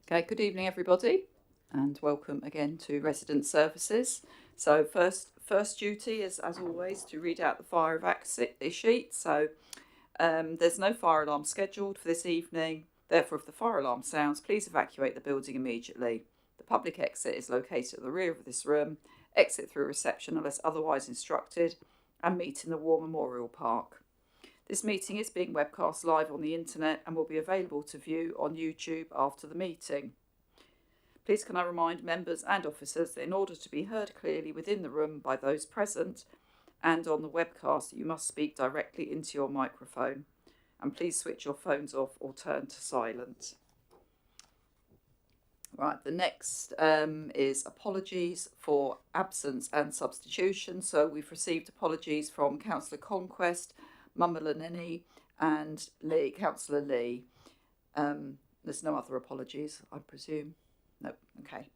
Okay, good evening everybody and welcome again to Resident Services. So first duty is, as always, to read out the fire exit sheet. So there's no fire alarm scheduled for this evening. Therefore, if the fire alarm sounds, please evacuate the building immediately. The public exit is located at the rear of this room. Exit through reception unless otherwise instructed and meet in the War Memorial Park. This meeting is being webcast live on the internet and will be available to view on YouTube after the meeting. Please can I remind members and officers that in order to be heard clearly within the room by those present and on the webcast, you must speak directly into your microphone. And please switch your phones off or turn to silent. Right, the next is apologies for absence and substitution. So we've received apologies from Councillor Conquest, Mummalaneni and Lee, Councillor Lee. There's no other apologies, I presume. No, okay.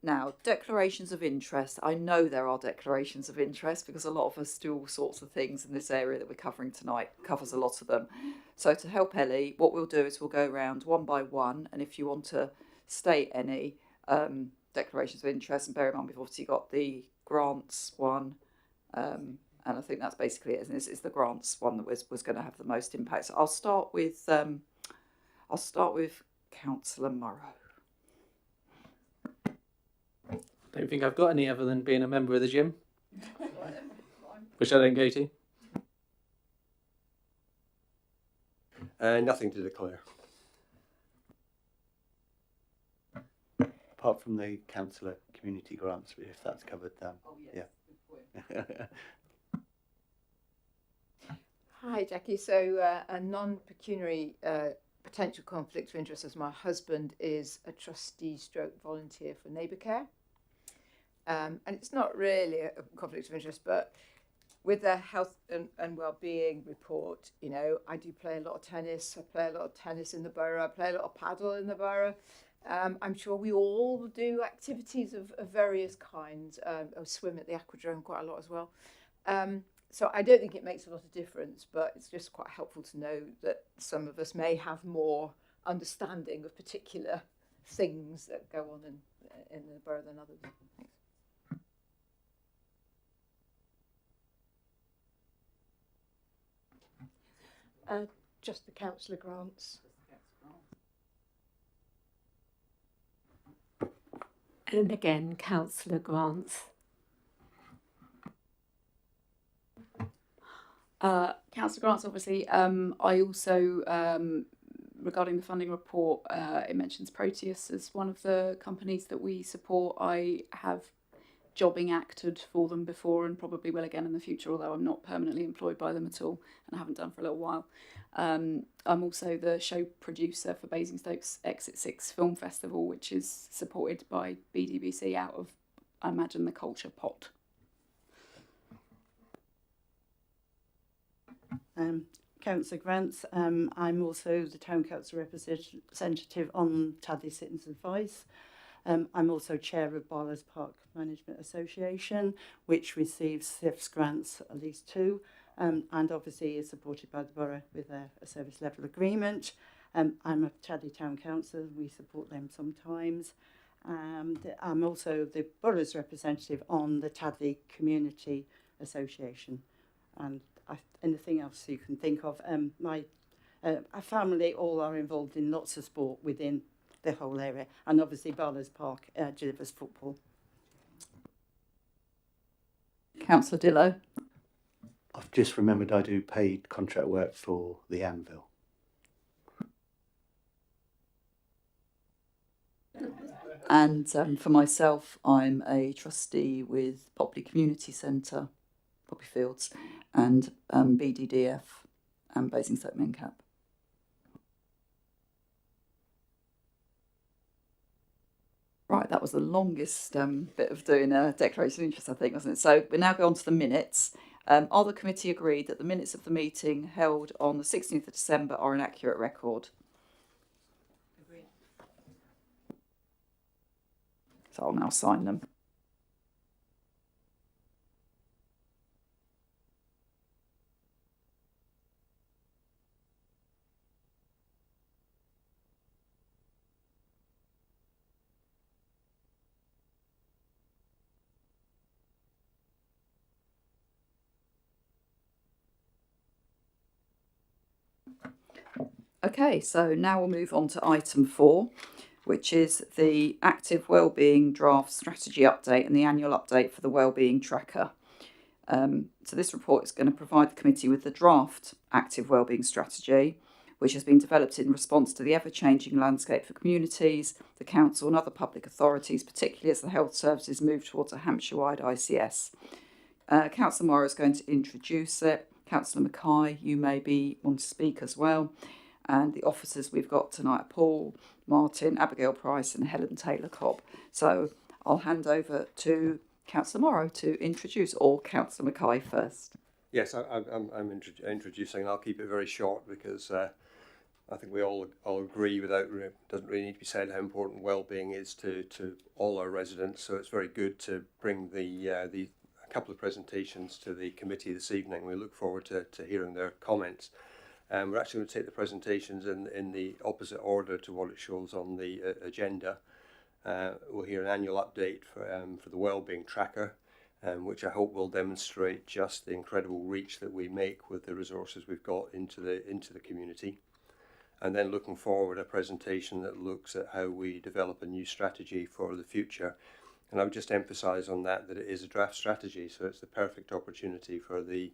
Now, declarations of interest. I know there are declarations of interest because a lot of us do all sorts of things in this area that we're covering tonight, covers a lot of them. So to help Ellie, what we'll do is we'll go around one by one, and if you want to state any declarations of interest, and bear in mind we've obviously got the grants one, and I think that's basically it, isn't it? It's the grants one that was going to have the most impact. So I'll start with Councillor Morrow. Don't think I've got any other than being a member of the gym, which I don't go to. Nothing to declare. Apart from the councillor community grants, if that's covered. Oh, yes. Yeah. Hi, Jackie. So a non-pecuniary potential conflict of interest, as my husband is a trustee stroke volunteer for Neighbour Care. And it's not really a conflict of interest, but with their health and well-being report, you know, I do play a lot of tennis. I play a lot of tennis in the borough. I play a lot of paddle in the borough. I'm sure we all do activities of various kinds. I swim at the aquadrome quite a lot as well. So I don't think it makes a lot of difference, but it's just quite helpful to know that some of us may have more understanding of particular things that go on in the borough than others. Thanks. Just the councillor grants. And again, councillor grants. Councillor grants, obviously. I also, regarding the funding report, it mentions Proteus as one of the companies that we support. I have jobbing acted for them before and probably will again in the future, although I'm not permanently employed by them at all and I haven't done for a little while. I'm also the show producer for Basingstoke's Exit 6 Film Festival, which is supported by BDBC out of, I imagine, the culture pot. Councillor Grants, I'm also the Town Council representative on Tadley Citizens Advice. I'm also chair of Barlows Park Management Association, which receives CIFS grants, at least 2, and obviously is supported by the borough with a service level agreement. I'm a Tadley Town Council, we support them sometimes. And I'm also the borough's representative on the Tadley Community Association. And anything else you can think of. My family all are involved in lots of sport within the whole area, and obviously Barlows Park delivers football. Councillor Dillow. I've just remembered I do paid contract work for the Anvil. And for myself, I'm a trustee with Popley Community Centre, Poppy Fields, and BDDF and Basingstoke MenCap. Right, that was the longest bit of doing a declaration of interest, I think, wasn't it? So we now go on to the minutes. Are the committee agreed that the minutes of the meeting held on the 16th of December are an accurate record? Agreed. So I'll now sign them. Okay, so now we'll move on to item 4, which is the active wellbeing draft strategy update and the annual update for the wellbeing tracker. So this report is going to provide the committee with the draft active wellbeing strategy, which has been developed in response to the ever-changing landscape for communities, the council and other public authorities, particularly as the health services move towards a Hampshire-wide ICS. Councillor Morrow is going to introduce it. Councillor Mackay, you maybe want to speak as well. And the officers we've got tonight are Paul, Martin, Abigail Price and Helen Taylor-Cobb. So I'll hand over to Councillor Morrow to introduce, or Councillor Mackay first. Yes, I'm introducing, and I'll keep it very short because I think we all agree, doesn't really need to be said, how important wellbeing is to all our residents. So it's very good to bring the couple of presentations to the committee this evening. We look forward to hearing their comments. We're actually going to take the presentations in the opposite order to what it shows on the agenda. We'll hear an annual update for the wellbeing tracker, which I hope will demonstrate just the incredible reach that we make with the resources we've got into the community. And then looking forward, a presentation that looks at how we develop a new strategy for the future. And I would just emphasise on that it is a draft strategy, so it's the perfect opportunity for the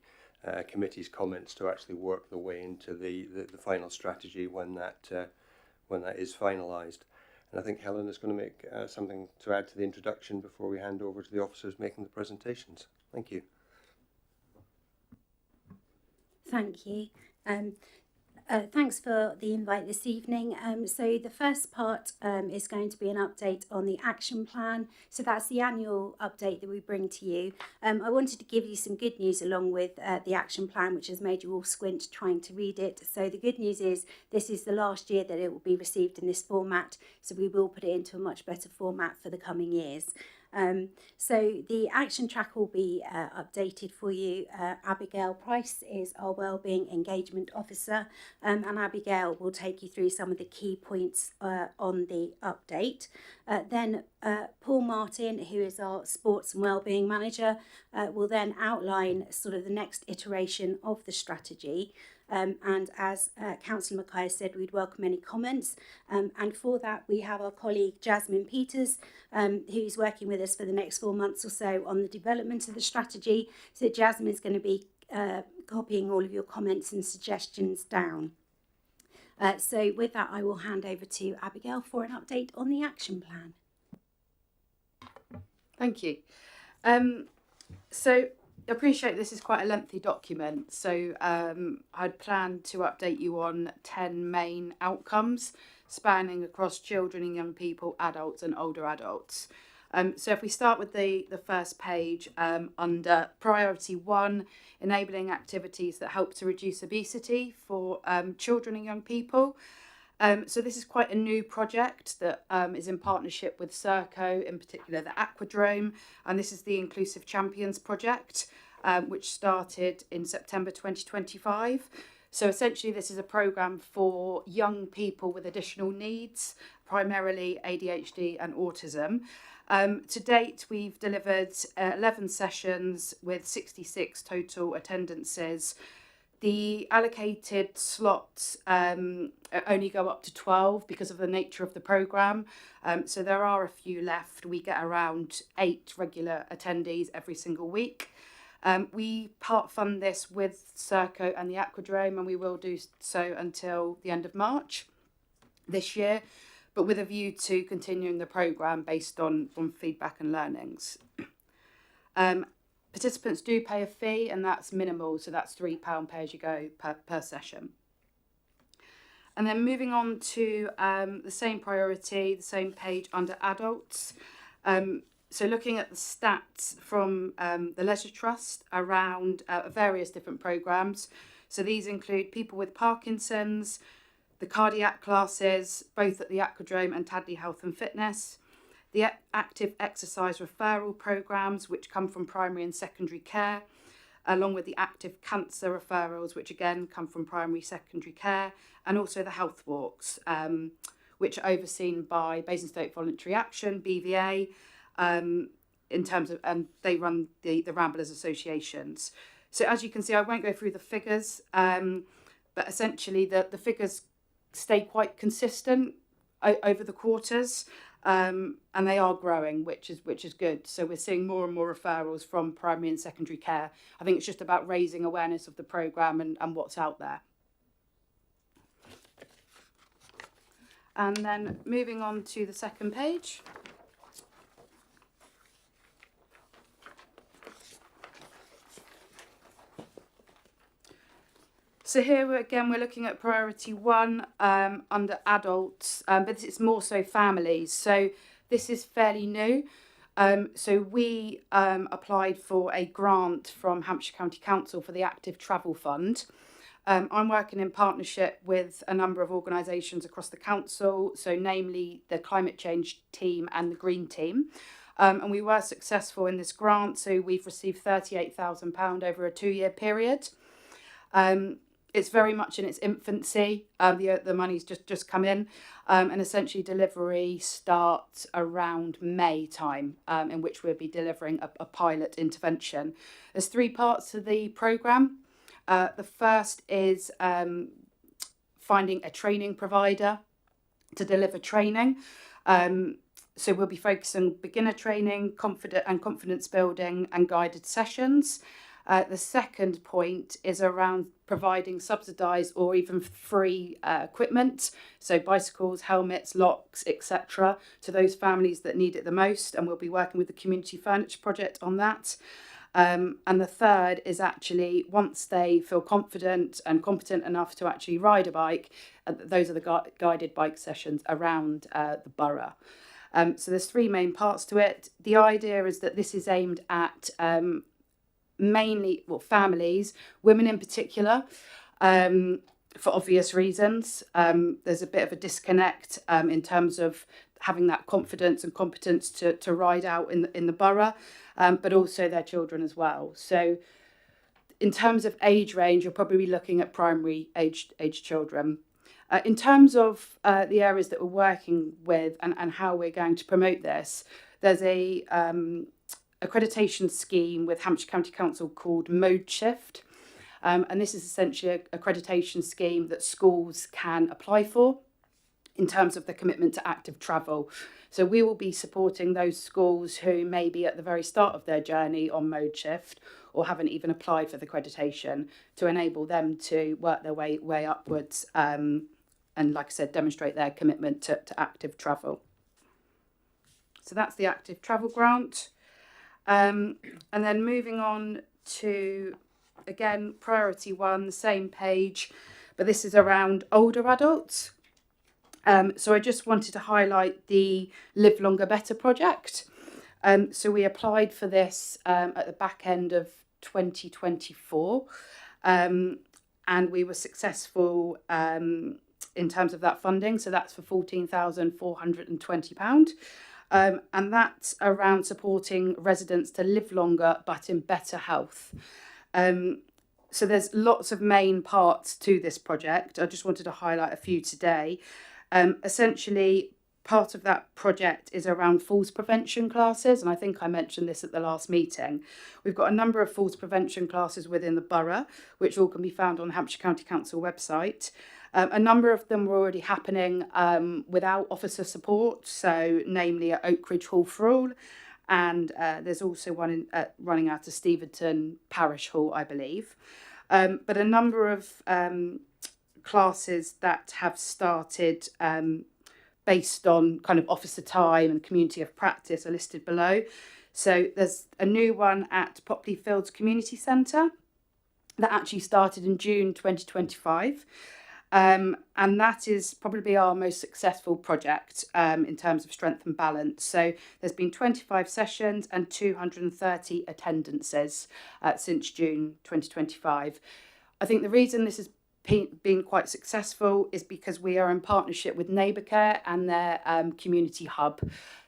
committee's comments to actually work their way into the final strategy when that is finalised. And I think Helen is going to make something to add to the introduction before we hand over to the officers making the presentations. Thank you. Thank you. Thanks for the invite this evening. So the first part is going to be an update on the action plan. So that's the annual update that we bring to you. I wanted to give you some good news along with the action plan, which has made you all squint trying to read it. So the good news is this is the last year that it will be received in this format. So we will put it into a much better format for the coming years. So the action track will be updated for you. Abigail Price is our Wellbeing Engagement Officer, and Abigail will take you through some of the key points on the update. Then Paul Martin, who is our Sports and Wellbeing Manager, will then outline sort of the next iteration of the strategy. And as Councillor Mackay said, we'd welcome any comments. And for that, we have our colleague Jasmine Peters, who's working with us for the next 4 months or so on the development of the strategy. So Jasmine is going to be copying all of your comments and suggestions down. So with that, I will hand over to Abigail for an update on the action plan. Thank you. So I appreciate this is quite a lengthy document, so I'd planned to update you on 10 main outcomes spanning across children and young people, adults and older adults. So if we start with the first page, under priority 1, enabling activities that help to reduce obesity for children and young people. So this is quite a new project that is in partnership with Serco, in particular the Aquadrome, and this is the Inclusive Champions project, which started in September 2025. So essentially this is a programme for young people with additional needs, primarily ADHD and autism. To date, we've delivered 11 sessions with 66 total attendances. The allocated slots only go up to 12 because of the nature of the programme. So there are a few left. We get around 8 regular attendees every single week. We part fund this with Serco and the Aquadrome, and we will do so until the end of March this year, but with a view to continuing the programme based on feedback and learnings. Participants do pay a fee, and that's minimal, so that's £3 pay as you go per session. And then moving on to the same priority, the same page under adults. So looking at the stats from the Leisure Trust around various different programmes. So these include people with Parkinson's, the cardiac classes, both at the Aquadrome and Tadley Health and Fitness, the active exercise referral programmes, which come from primary and secondary care, along with the active cancer referrals, which again come from primary secondary care, and also the health walks, which are overseen by Basingstoke Voluntary Action, BVA, in terms of, and they run the Ramblers Associations. So as you can see, I won't go through the figures, but essentially the figures stay quite consistent over the quarters, and they are growing, which is good. So we're seeing more and more referrals from primary and secondary care. I think it's just about raising awareness of the programme and what's out there. And then moving on to the second page. So here again, we're looking at priority 1 under adults, but it's more so families. So this is fairly new. So we applied for a grant from Hampshire County Council for the Active Travel Fund. I'm working in partnership with a number of organisations across the council, so namely the climate change team and the green team. And we were successful in this grant, so we've received £38,000 over a 2-year period. It's very much in its infancy. The money's just come in, and essentially delivery starts around May time, in which we'll be delivering a pilot intervention. There's 3 parts to the programme. The first is finding a training provider to deliver training. So we'll be focusing on beginner training, confidence building and guided sessions. The second point is around providing subsidised or even free equipment, so bicycles, helmets, locks, etc., to those families that need it the most, and we'll be working with the Community Furniture Project on that. And the third is actually, once they feel confident and competent enough to actually ride a bike, those are the guided bike sessions around the borough. So there's 3 main parts to it. The idea is that this is aimed at mainly families, women in particular, for obvious reasons. There's a bit of a disconnect in terms of having that confidence and competence to ride out in the borough, but also their children as well. So in terms of age range, you're probably looking at primary age children. In terms of the areas that we're working with and how we're going to promote this, there's a accreditation scheme with Hampshire County Council called Mode Shift, and this is essentially an accreditation scheme that schools can apply for in terms of the commitment to active travel. So we will be supporting those schools who may be at the very start of their journey on Mode Shift or haven't even applied for the accreditation, to enable them to work their way upwards and, like I said, demonstrate their commitment to active travel. So that's the active travel grant. And then moving on to, again, priority 1, same page, but this is around older adults. So I just wanted to highlight the Live Longer Better project. So we applied for this at the back end of 2024, and we were successful in terms of that funding. So that's for £14,420. And that's around supporting residents to live longer but in better health. So there's lots of main parts to this project. I just wanted to highlight a few today. Essentially, part of that project is around falls prevention classes, and I think I mentioned this at the last meeting. We've got a number of falls prevention classes within the borough, which all can be found on the Hampshire County Council website. A number of them were already happening without officer support, so namely at Oakridge Hall for All, and there's also one running out of Steventon Parish Hall, I believe. But a number of classes that have started based on kind of officer time and community of practice are listed below. So there's a new one at Popley Fields Community Centre that actually started in June 2025. And that is probably our most successful project in terms of strength and balance. So there's been 25 sessions and 230 attendances since June 2025. I think the reason this has been quite successful is because we are in partnership with Neighbour Care and their community hub.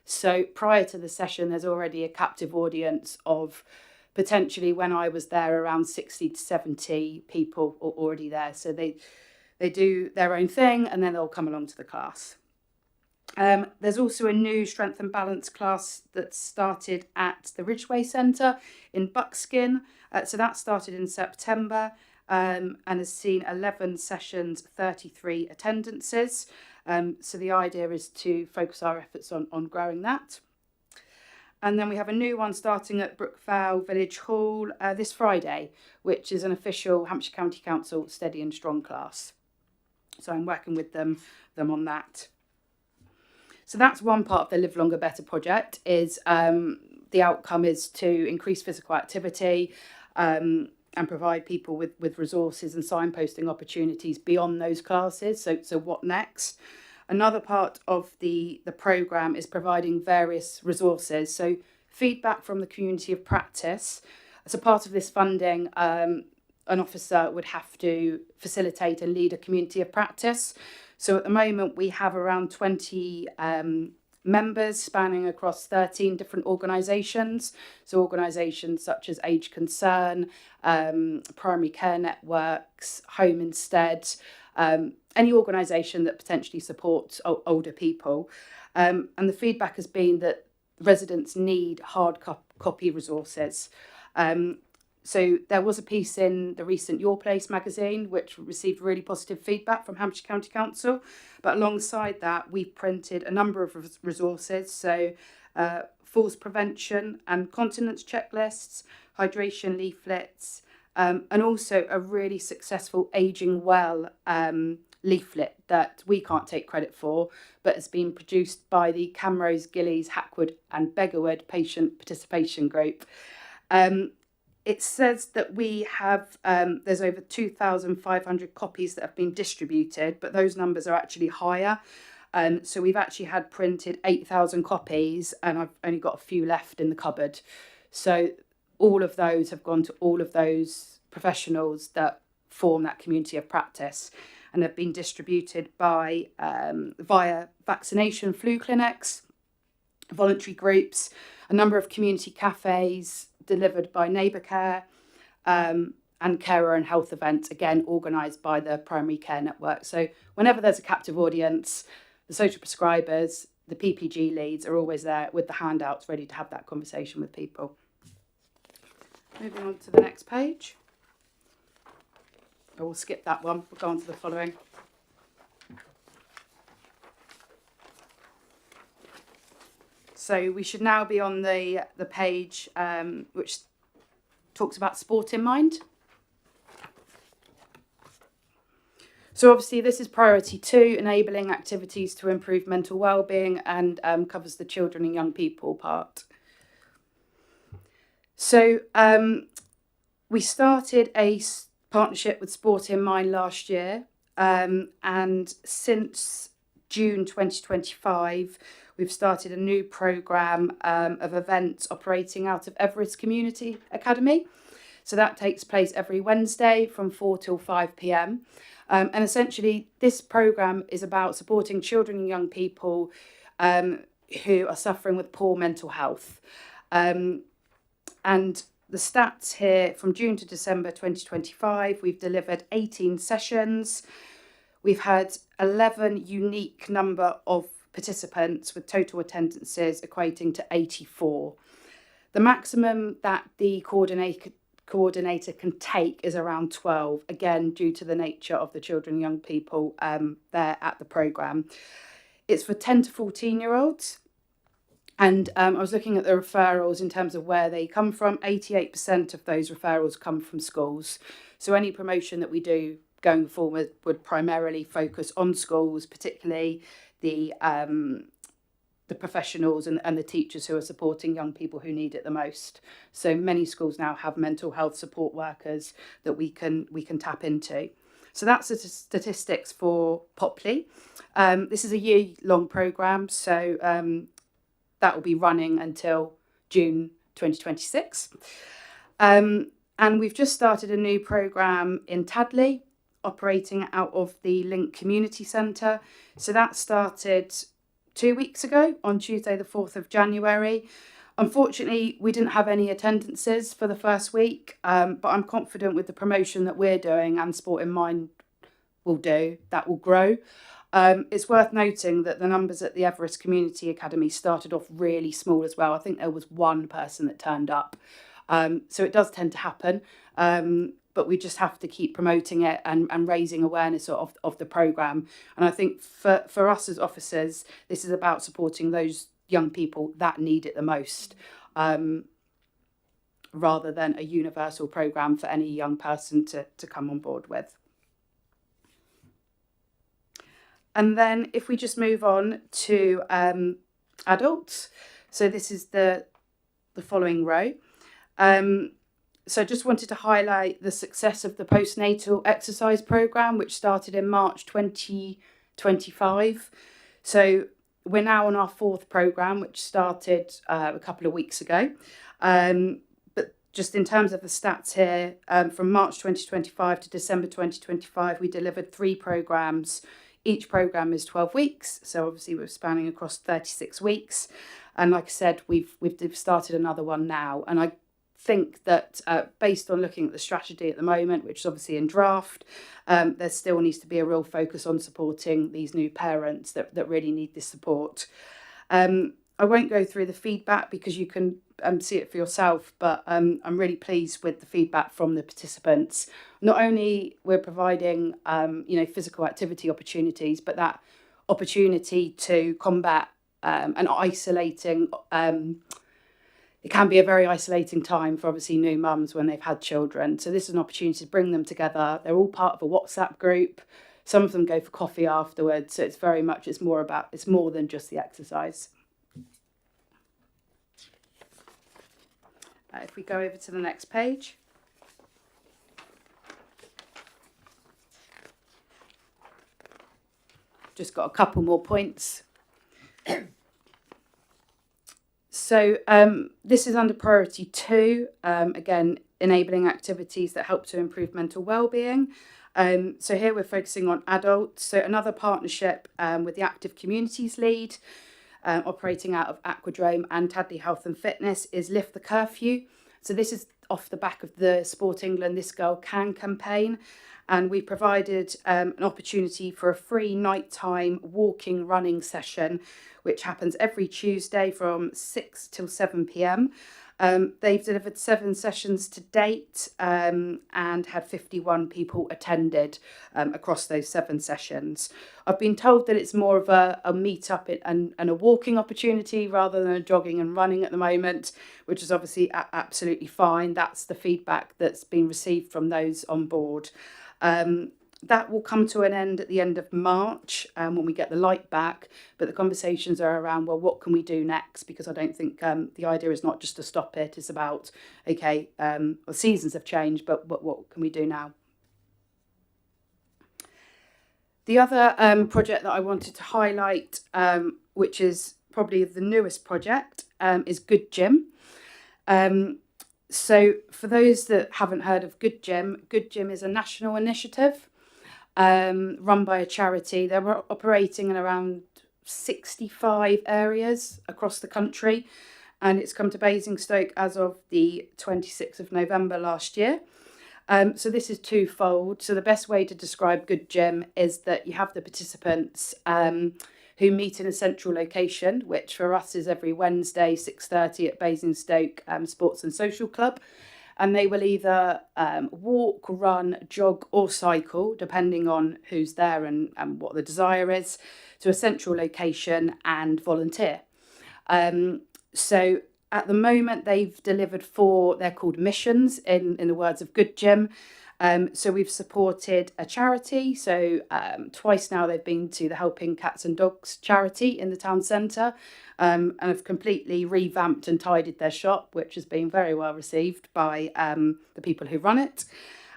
So prior to the session, there's already a captive audience of potentially, when I was there, around 60 to 70 people already there. So they do their own thing and then they'll come along to the class. There's also a new strength and balance class that started at the Ridgeway Centre in Buckskin. So that started in September. and has seen 11 sessions, 33 attendances. So the idea is to focus our efforts on growing that. And then we have a new one starting at Brookvale Village Hall this Friday, which is an official Hampshire County Council Steady and Strong class. So I'm working with them on that. So that's one part of the Live Longer Better project. Is the outcome is to increase physical activity and provide people with resources and signposting opportunities beyond those classes. So what next? Another part of the programme is providing various resources. So feedback from the community of practice. As a part of this funding, an officer would have to facilitate and lead a community of practice. So at the moment we have around 20 members spanning across 13 different organisations. So organisations such as Age Concern, Primary Care Networks, Home Instead, any organisation that potentially supports older people. And the feedback has been that residents need hard copy resources. So there was a piece in the recent Your Place magazine which received really positive feedback from Hampshire County Council. But alongside that, we've printed a number of resources. So falls prevention and continence checklists, hydration leaflets, and also a really successful Ageing Well leaflet that we can't take credit for, but has been produced by the Camrose, Gillies, Hackwood and Beggarwood Patient Participation Group. It says that we have, there's over 2,500 copies that have been distributed, but those numbers are actually higher. So we've actually had printed 8,000 copies and I've only got a few left in the cupboard. So all of those have gone to all of those professionals that form that community of practice and have been distributed by via vaccination flu clinics, voluntary groups, a number of community cafes, delivered by Neighbour Care, and carer and health events, again, organised by the Primary Care Network. So whenever there's a captive audience, the social prescribers, the PPG leads are always there with the handouts ready to have that conversation with people. Moving on to the next page. I will skip that one, we'll go on to the following. So we should now be on the page which talks about sport in mind. So obviously this is priority 2, enabling activities to improve mental wellbeing, and covers the children and young people part. So we started a partnership with Sport in Mind last year, and since June 2025 we've started a new programme of events operating out of Everest Community Academy. So that takes place every Wednesday from 4 till 5 p.m. And essentially this programme is about supporting children and young people who are suffering with poor mental health. And the stats here from June to December 2025, we've delivered 18 sessions. We've had 11 unique number of participants with total attendances equating to 84. The maximum that the coordinator can take is around 12, again, due to the nature of the children and young people there at the programme. It's for 10 to 14-year-olds. And I was looking at the referrals in terms of where they come from. 88% of those referrals come from schools. So any promotion that we do going forward would primarily focus on schools, particularly the professionals and the teachers who are supporting young people who need it the most. So many schools now have mental health support workers that we can tap into. So that's the statistics for Popley. This is a year-long programme, so that will be running until June 2026. And we've just started a new programme in Tadley, operating out of the Link Community Centre. So that started 2 weeks ago on Tuesday the 4th of January. Unfortunately, we didn't have any attendances for the first week, but I'm confident with the promotion that we're doing and Sport in Mind will do, that will grow. It's worth noting that the numbers at the Everest Community Academy started off really small as well. I think there was one person that turned up. So it does tend to happen. but we just have to keep promoting it and raising awareness of the programme. And I think for us as officers, this is about supporting those young people that need it the most, rather than a universal programme for any young person to come on board with. And then if we just move on to adults, so this is the following row. So I just wanted to highlight the success of the postnatal exercise programme, which started in March 2025. So we're now on our 4th programme, which started a couple of weeks ago. But just in terms of the stats here, from March 2025 to December 2025, we delivered 3 programmes. Each programme is 12 weeks, so obviously we're spanning across 36 weeks. And like I said, we've started another one now. And I think that based on looking at the strategy at the moment, which is obviously in draft, there still needs to be a real focus on supporting these new parents that really need this support. I won't go through the feedback because you can see it for yourself, but I'm really pleased with the feedback from the participants. Not only we're providing physical activity opportunities, but that opportunity to combat an isolating it can be a very isolating time for obviously new mums when they've had children. So this is an opportunity to bring them together. They're all part of a WhatsApp group. Some of them go for coffee afterwards. So it's more than just the exercise. If we go over to the next page. Just got a couple more points. So this is under priority 2, again, enabling activities that help to improve mental wellbeing. So here we're focusing on adults. So another partnership with the Active Communities Lead, operating out of Aquadrome and Tadley Health and Fitness, is Lift the Curfew. So this is off the back of the Sport England This Girl Can campaign. And we provided an opportunity for a free nighttime walking running session, which happens every Tuesday from 6 till 7 p.m. They've delivered 7 sessions to date and had 51 people attended across those 7 sessions. I've been told that it's more of a meet-up and a walking opportunity rather than a jogging and running at the moment, which is obviously absolutely fine. That's the feedback that's been received from those on board. That will come to an end at the end of March when we get the light back. But the conversations are around, well, what can we do next? Because I don't think the idea is not just to stop it. It's about, okay, well, seasons have changed, but what can we do now? The other project that I wanted to highlight, which is probably the newest project, is Good Gym. So for those that haven't heard of Good Gym is a national initiative run by a charity. They're operating in around 65 areas across the country, and it's come to Basingstoke as of the 26th of November last year. So this is twofold. So the best way to describe Good Gym is that you have the participants who meet in a central location, which for us is every Wednesday, 6:30 at Basingstoke Sports and Social Club. And they will either walk, run, jog or cycle, depending on who's there and what the desire is, to a central location and volunteer. So at the moment, they've delivered 4, they're called missions in the words of Good Gym. So we've supported a charity. So twice now they've been to the Helping Cats and Dogs charity in the town centre and have completely revamped and tidied their shop, which has been very well received by the people who run it.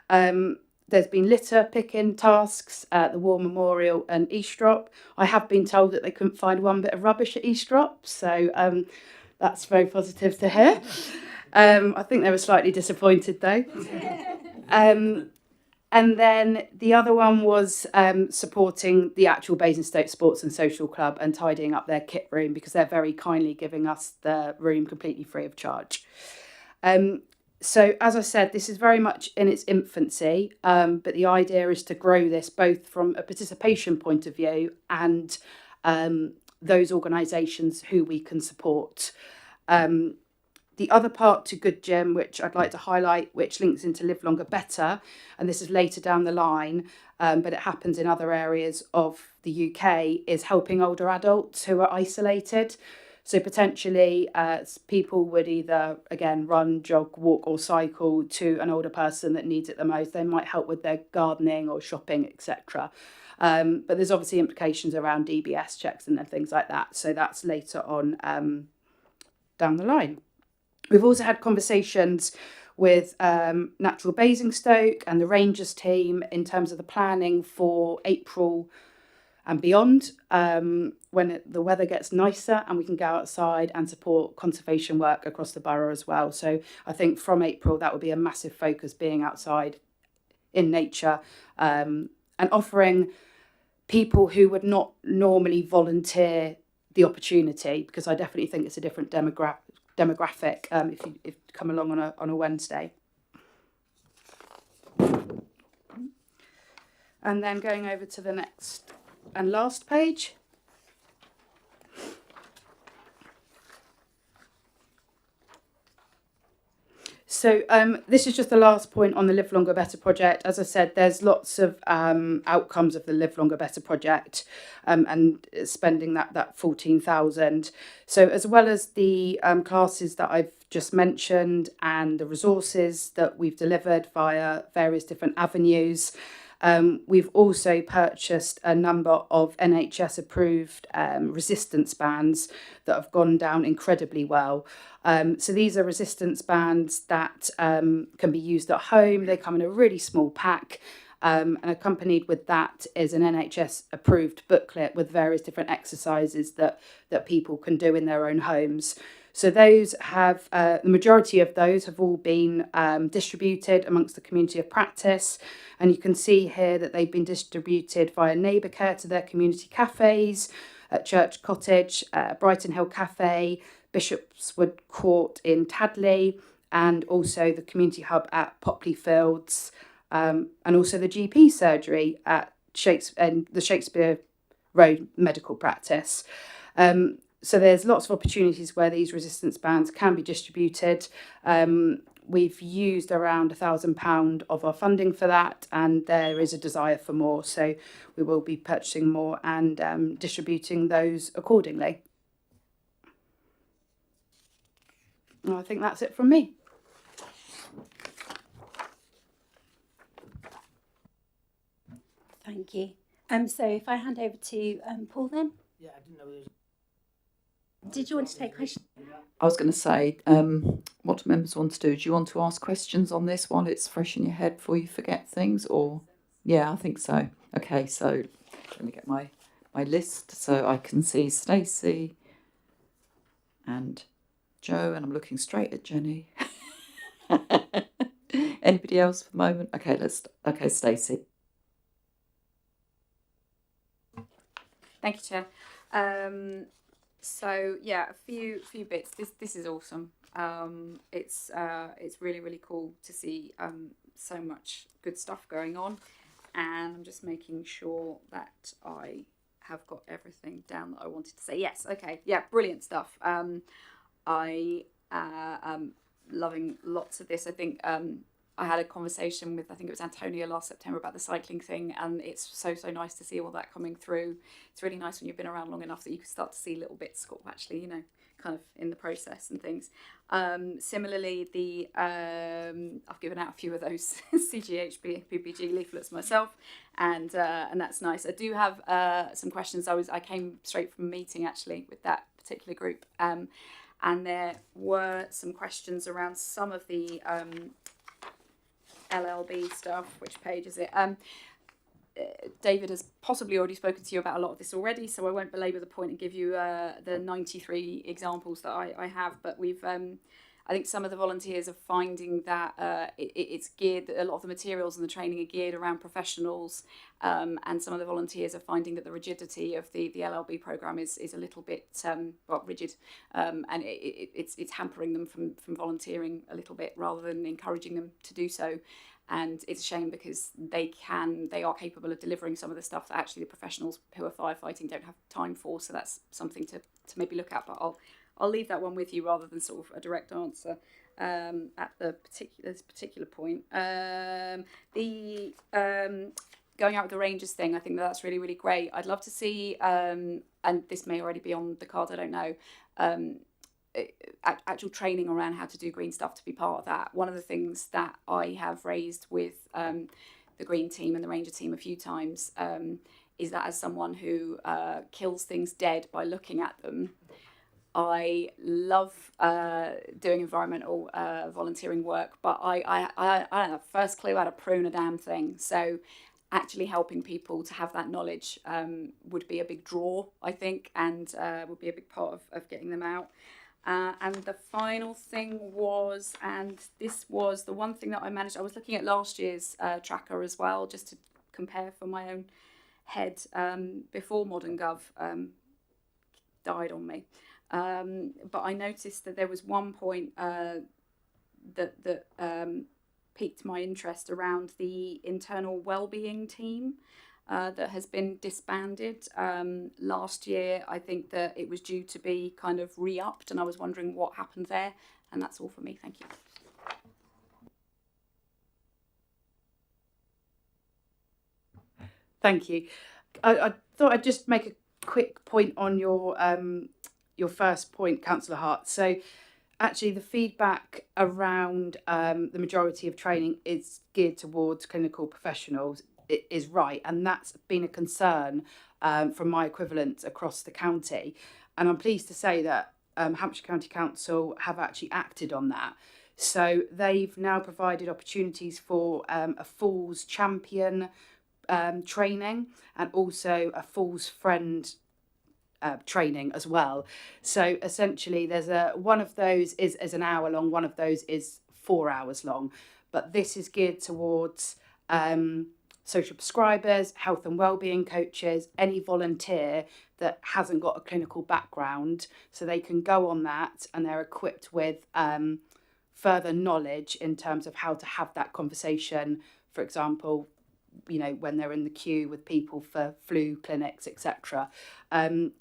There's been litter picking tasks at the War Memorial and Eastrop. I have been told that they couldn't find one bit of rubbish at Eastrop, so that's very positive to hear. I think they were slightly disappointed though. And then the other one was supporting the actual Basingstoke Sports and Social Club and tidying up their kit room, because they're very kindly giving us the room completely free of charge. So as I said, this is very much in its infancy, but the idea is to grow this both from a participation point of view and those organisations who we can support. The The other part to Good Gym, which I'd like to highlight, which links into Live Longer Better, and this is later down the line, but it happens in other areas of the UK, is helping older adults who are isolated. So potentially people would either, again, run, jog, walk or cycle to an older person that needs it the most. They might help with their gardening or shopping, etc. But there's obviously implications around DBS checks and things like that. So that's later on down the line. We've also had conversations with Natural Basingstoke and the Rangers team in terms of the planning for April and beyond, when the weather gets nicer and we can go outside and support conservation work across the borough as well. So I think from April that will be a massive focus, being outside in nature and offering people who would not normally volunteer the opportunity, because I definitely think it's a different demographic if you come along on a Wednesday. And then going over to the next and last page. So this is just the last point on the Live Longer Better project. As I said, there's lots of outcomes of the Live Longer Better project and spending that 14,000. So as well as the classes that I've just mentioned and the resources that we've delivered via various different avenues, we've also purchased a number of NHS approved resistance bands that have gone down incredibly well. So these are resistance bands that can be used at home. They come in a really small pack, and accompanied with that is an NHS approved booklet with various different exercises that people can do in their own homes. So those have, the majority of those have all been distributed amongst the community of practice. And you can see here that they've been distributed via neighbour care to their community cafes, at Church Cottage, Brighton Hill Cafe, Bishopswood Court in Tadley, and also the community hub at Popley Fields, and also the GP surgery at the Shakespeare Road Medical Practice. So there's lots of opportunities where these resistance bands can be distributed. We've used around £1,000 of our funding for that, and there is a desire for more. So we will be purchasing more and distributing those accordingly. And I think that's it from me. Thank you. So if I hand over to Paul then. Yeah, I didn't know there was... Did you want to take questions? I was going to say, what do members want to do? Do you want to ask questions on this while it's fresh in your head before you forget things? Or, yeah, I think so. Okay, so let me get my list so I can see Stacey and Joe, and I'm looking straight at Jenny. Anybody else for the moment? Okay, Stacey. Thank you, Chair. So yeah, a few bits. This is awesome. It's really cool to see so much good stuff going on, and I'm just making sure that I have got everything down that I wanted to say. Yes, okay, yeah, brilliant stuff. I am loving lots of this. I think I had a conversation with, I think it was Antonia last September, about the cycling thing, and it's so nice to see all that coming through. It's really nice when you've been around long enough that you can start to see little bits actually, you know, kind of in the process and things. Similarly, I've given out a few of those CGHB PPG leaflets myself, and that's nice. I do have some questions. I came straight from a meeting actually with that particular group, and there were some questions around some of the LLB stuff. Which page is it? David has possibly already spoken to you about a lot of this already, so I won't belabor the point and give you the 93 examples that I have. But we've, I think some of the volunteers are finding that it's geared, a lot of the materials and the training are geared around professionals, and some of the volunteers are finding that the rigidity of the LLB programme is a little bit rigid, and it's hampering them from volunteering a little bit rather than encouraging them to do so. And it's a shame because they are capable of delivering some of the stuff that actually the professionals who are firefighting don't have time for. So that's something to maybe look at. But I'll I'll leave that one with you rather than sort of a direct answer at this particular point. The going out with the Rangers thing, I think that's really, really great. I'd love to see, and this may already be on the cards, I don't know, actual training around how to do green stuff to be part of that. One of the things that I have raised with the green team and the Ranger team a few times is that as someone who kills things dead by looking at them, I love doing environmental volunteering work, but I don't have the first clue how to prune a damn thing. So actually helping people to have that knowledge would be a big draw, I think, and would be a big part of getting them out. And the final thing was, and this was the one thing that I managed, I was looking at last year's tracker as well, just to compare for my own head before Modern Gov died on me. But I noticed that there was one point that piqued my interest around the internal wellbeing team that has been disbanded last year. I think that it was due to be kind of re-upped, and I was wondering what happened there. And that's all for me. Thank you. Thank you. I thought I'd just make a quick point on your first point, Councillor Hart. So actually the feedback around the majority of training is geared towards clinical professionals. It is right, and that's been a concern from my equivalents across the county. And I'm pleased to say that Hampshire County Council have actually acted on that. So they've now provided opportunities for a Falls Champion training and also a Falls Friend training as well. So essentially there's one of those is an hour long, one of those is 4 hours long, but this is geared towards social prescribers, health and wellbeing coaches, any volunteer that hasn't got a clinical background, so they can go on that and they're equipped with further knowledge in terms of how to have that conversation, for example, you know, when they're in the queue with people for flu clinics, etc.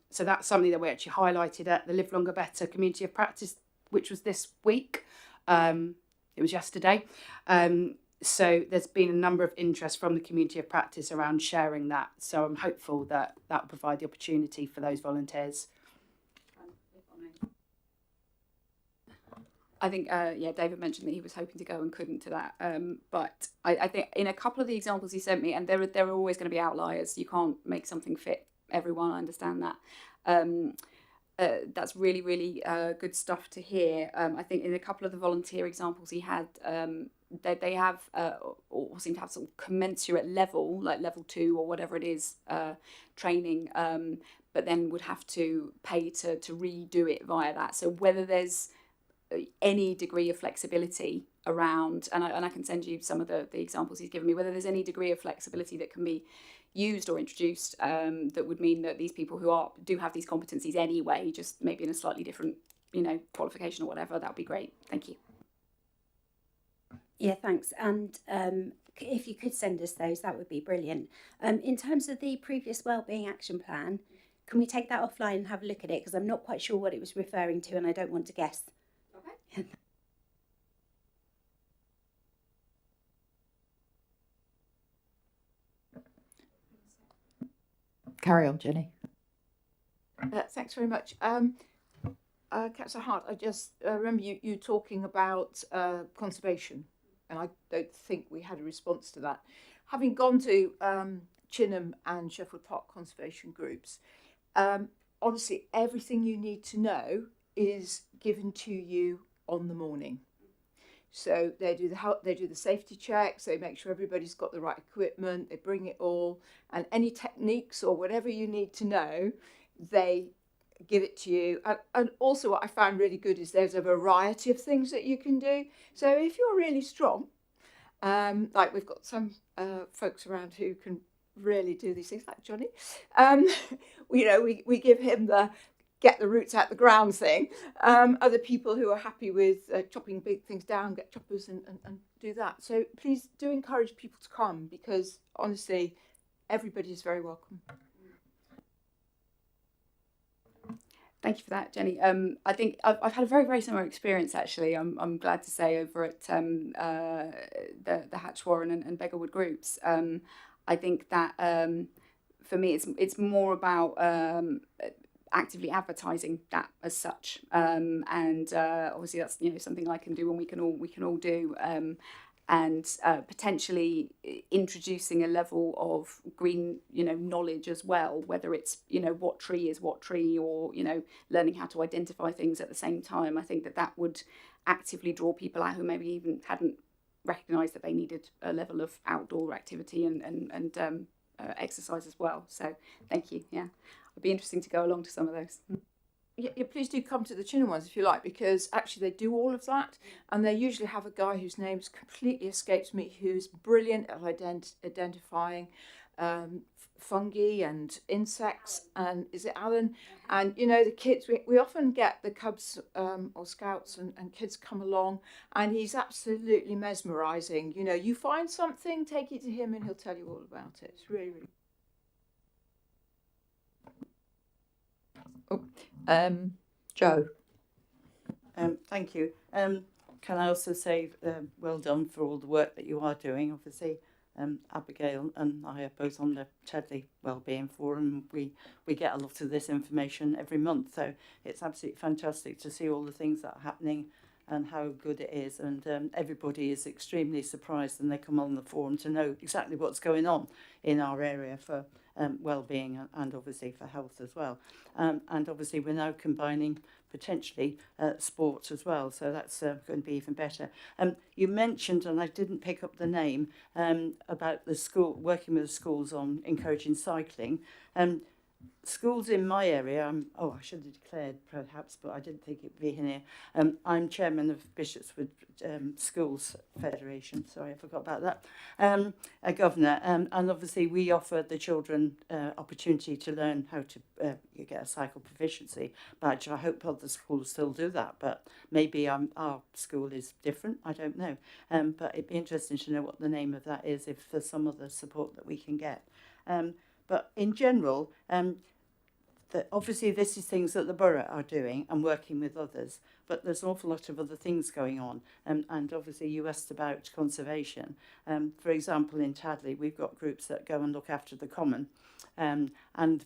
So that's something that we actually highlighted at the Live Longer Better Community of Practice, which was this week. It was yesterday. So there's been a number of interest from the community of practice around sharing that. So I'm hopeful that that will provide the opportunity for those volunteers. I think, David mentioned that he was hoping to go and couldn't to that. But I think in a couple of the examples he sent me, and there are always going to be outliers. You can't make something fit everyone. I understand that. That's really, really good stuff to hear. I think in a couple of the volunteer examples he had, they have or seem to have sort of commensurate level, like level 2 or whatever it is, training, but then would have to pay to redo it via that. So whether there's any degree of flexibility around, and I can send you some of the examples he's given me, whether there's any degree of flexibility that can be used or introduced that would mean that these people who do have these competencies anyway, just maybe in a slightly different, qualification or whatever, that would be great. Thank you. Yeah, thanks. And if you could send us those, that would be brilliant. In terms of the previous wellbeing action plan, can we take that offline and have a look at it? Because I'm not quite sure what it was referring to and I don't want to guess. Okay. Carry on, Jenny. Thanks very much. Councillor Hart, I just remember you talking about conservation, and I don't think we had a response to that. Having gone to Chinham and Sheffield Park conservation groups, honestly, everything you need to know is given to you on the morning. So they do the safety checks, they make sure everybody's got the right equipment, they bring it all, and any techniques or whatever you need to know, they give it to you. And also what I found really good is there's a variety of things that you can do. So if you're really strong, like we've got some folks around who can really do these things, like Johnny, we give him the get the roots out the ground thing. Other people who are happy with chopping big things down, get choppers and do that. So please do encourage people to come, because honestly, everybody is very welcome. Thank you for that, Jenny. I think I've had a very, very similar experience, actually. I'm glad to say, over at the Hatchwarren and Beggarwood groups. I think that for me, it's more about actively advertising that as such, and obviously that's something I can do, and we can all do. And potentially introducing a level of green, knowledge as well, whether it's, what tree is what tree, or, learning how to identify things at the same time. I think that would actively draw people out who maybe even hadn't recognised that they needed a level of outdoor activity and exercise as well. So thank you. Yeah, it'd be interesting to go along to some of those. Yeah, please do come to the Chinham ones if you like, because actually they do all of that, and they usually have a guy whose name completely escapes me, who's brilliant at identifying fungi and insects. And is it Alan? And the kids, we often get the cubs or scouts and kids come along, and he's absolutely mesmerising. You find something, take it to him, and he'll tell you all about it. It's really, really. Joe. Thank you. Can I also say well done for all the work that you are doing? Obviously, Abigail and I are both on the Chadley Wellbeing Forum. We get a lot of this information every month, so it's absolutely fantastic to see all the things that are happening and how good it is. And everybody is extremely surprised when they come on the forum to know exactly what's going on in our area for well-being and obviously for health as well. And obviously we're now combining potentially sport as well, so that's going to be even better. You mentioned, and I didn't pick up the name, about the school, working with the schools on encouraging cycling. Schools in my area, I should have declared perhaps, but I didn't think it'd be in here. I'm chairman of Bishopswood Schools Federation. Sorry, I forgot about that. A governor, and obviously we offer the children opportunity to learn how to get a cycle proficiency badge. I hope other schools still do that, but maybe our school is different. I don't know. But it'd be interesting to know what the name of that is, if there's some other support that we can get. But in general, obviously this is things that the borough are doing and working with others, but there's an awful lot of other things going on. And obviously you asked about conservation. For example, in Tadley, we've got groups that go and look after the common, and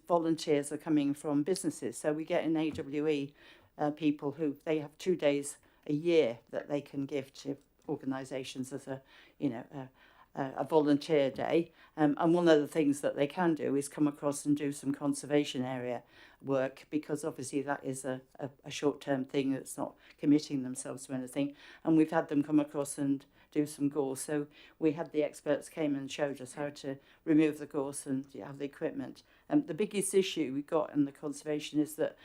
volunteers are coming from businesses. So we get in AWE people who, they have 2 days a year that they can give to organisations as a volunteer day, and one of the things that they can do is come across and do some conservation area work, because obviously that is a short-term thing that's not committing themselves to anything. And we've had them come across and do some gorse. So we had the experts came and showed us how to remove the gorse and have the equipment. The biggest issue we got in the conservation is that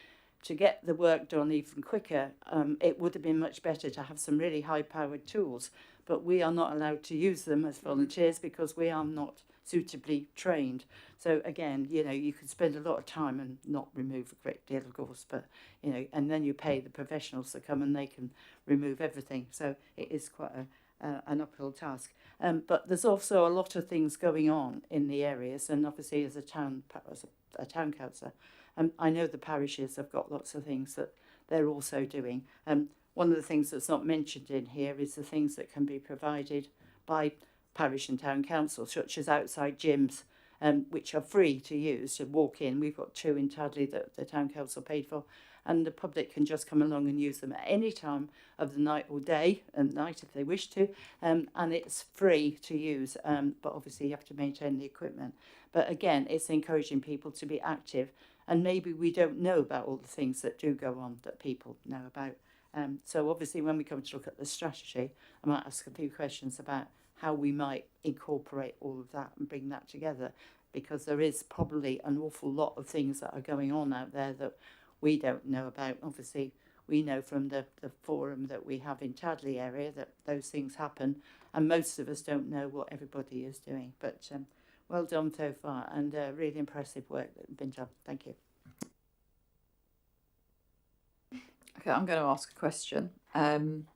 to get the work done even quicker, it would have been much better to have some really high-powered tools, but we are not allowed to use them as volunteers because we are not suitably trained. So again, you could spend a lot of time and not remove a great deal of gorse, but and then you pay the professionals to come and they can remove everything. So it is quite an uphill task. But there's also a lot of things going on in the areas, and obviously as a town councillor, I know the parishes have got lots of things that they're also doing. One of the things that's not mentioned in here is the things that can be provided by parish and town council, such as outside gyms, which are free to use, to walk in. We've got 2 in Tadley that the town council paid for, and the public can just come along and use them at any time of the night or day, and night if they wish to, and it's free to use, but obviously you have to maintain the equipment. But again, it's encouraging people to be active, and maybe we don't know about all the things that do go on that people know about. So obviously when we come to look at the strategy, I might ask a few questions about how we might incorporate all of that and bring that together, because there is probably an awful lot of things that are going on out there that we don't know about. Obviously we know from the forum that we have in Tadley area that those things happen, and most of us don't know what everybody is doing. But well done so far, and really impressive work that's been done. Thank you. Okay, I'm going to ask a question. And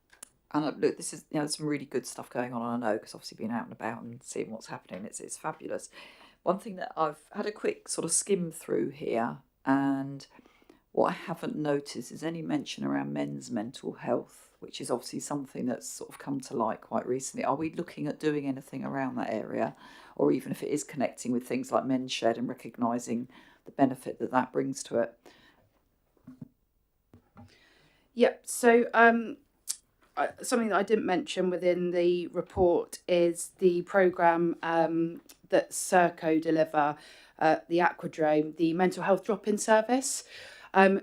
look, this is there's some really good stuff going on. I know, because obviously being out and about and seeing what's happening, it's fabulous. One thing that I've had a quick sort of skim through here, and what I haven't noticed is any mention around men's mental health, which is obviously something that's sort of come to light quite recently. Are we looking at doing anything around that area, or even if it is connecting with things like Men's Shed and recognising the benefit that that brings to it? Yep. So something that I didn't mention within the report is the programme that Serco deliver, the Aquadrome, the mental health drop-in service.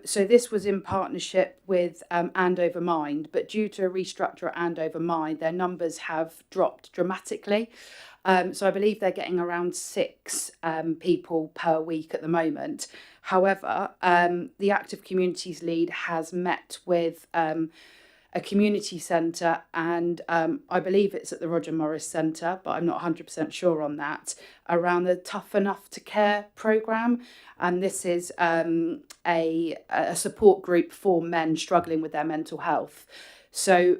So this was in partnership with Andover Mind, but due to a restructure at Andover Mind, their numbers have dropped dramatically. So I believe they're getting around 6 people per week at the moment. However, the Active Communities Lead has met with a community centre, and I believe it's at the Roger Morris Centre, but I'm not 100% sure on that, around the Tough Enough to Care programme. And this is a support group for men struggling with their mental health. So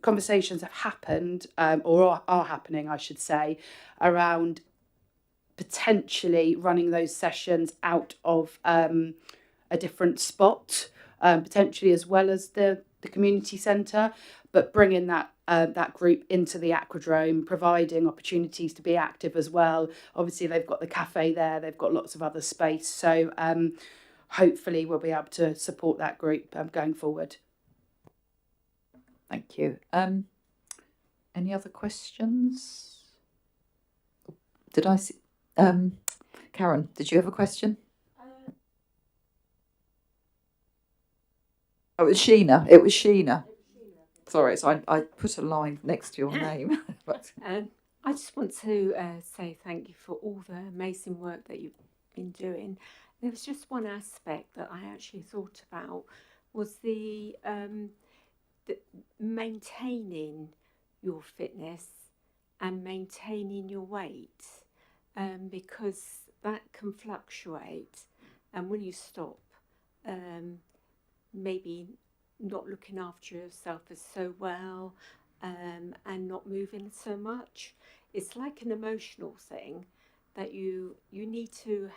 conversations have happened, or are happening, I should say, around potentially running those sessions out of a different spot, potentially as well as the community centre, but bringing that group into the Aquadrome, providing opportunities to be active as well. Obviously, they've got the cafe there, they've got lots of other space. So hopefully we'll be able to support that group going forward. Thank you. Any other questions? Did I see? Karen, did you have a question? Oh, it was Sheena. It was Sheena. Sorry, so I put a line next to your name. But I just want to say thank you for all the amazing work that you've been doing. There was just one aspect that I actually thought about, was the maintaining your fitness and maintaining your weight, because that can fluctuate, and when you stop, maybe not looking after yourself as so well, and not moving so much, it's like an emotional thing that you need to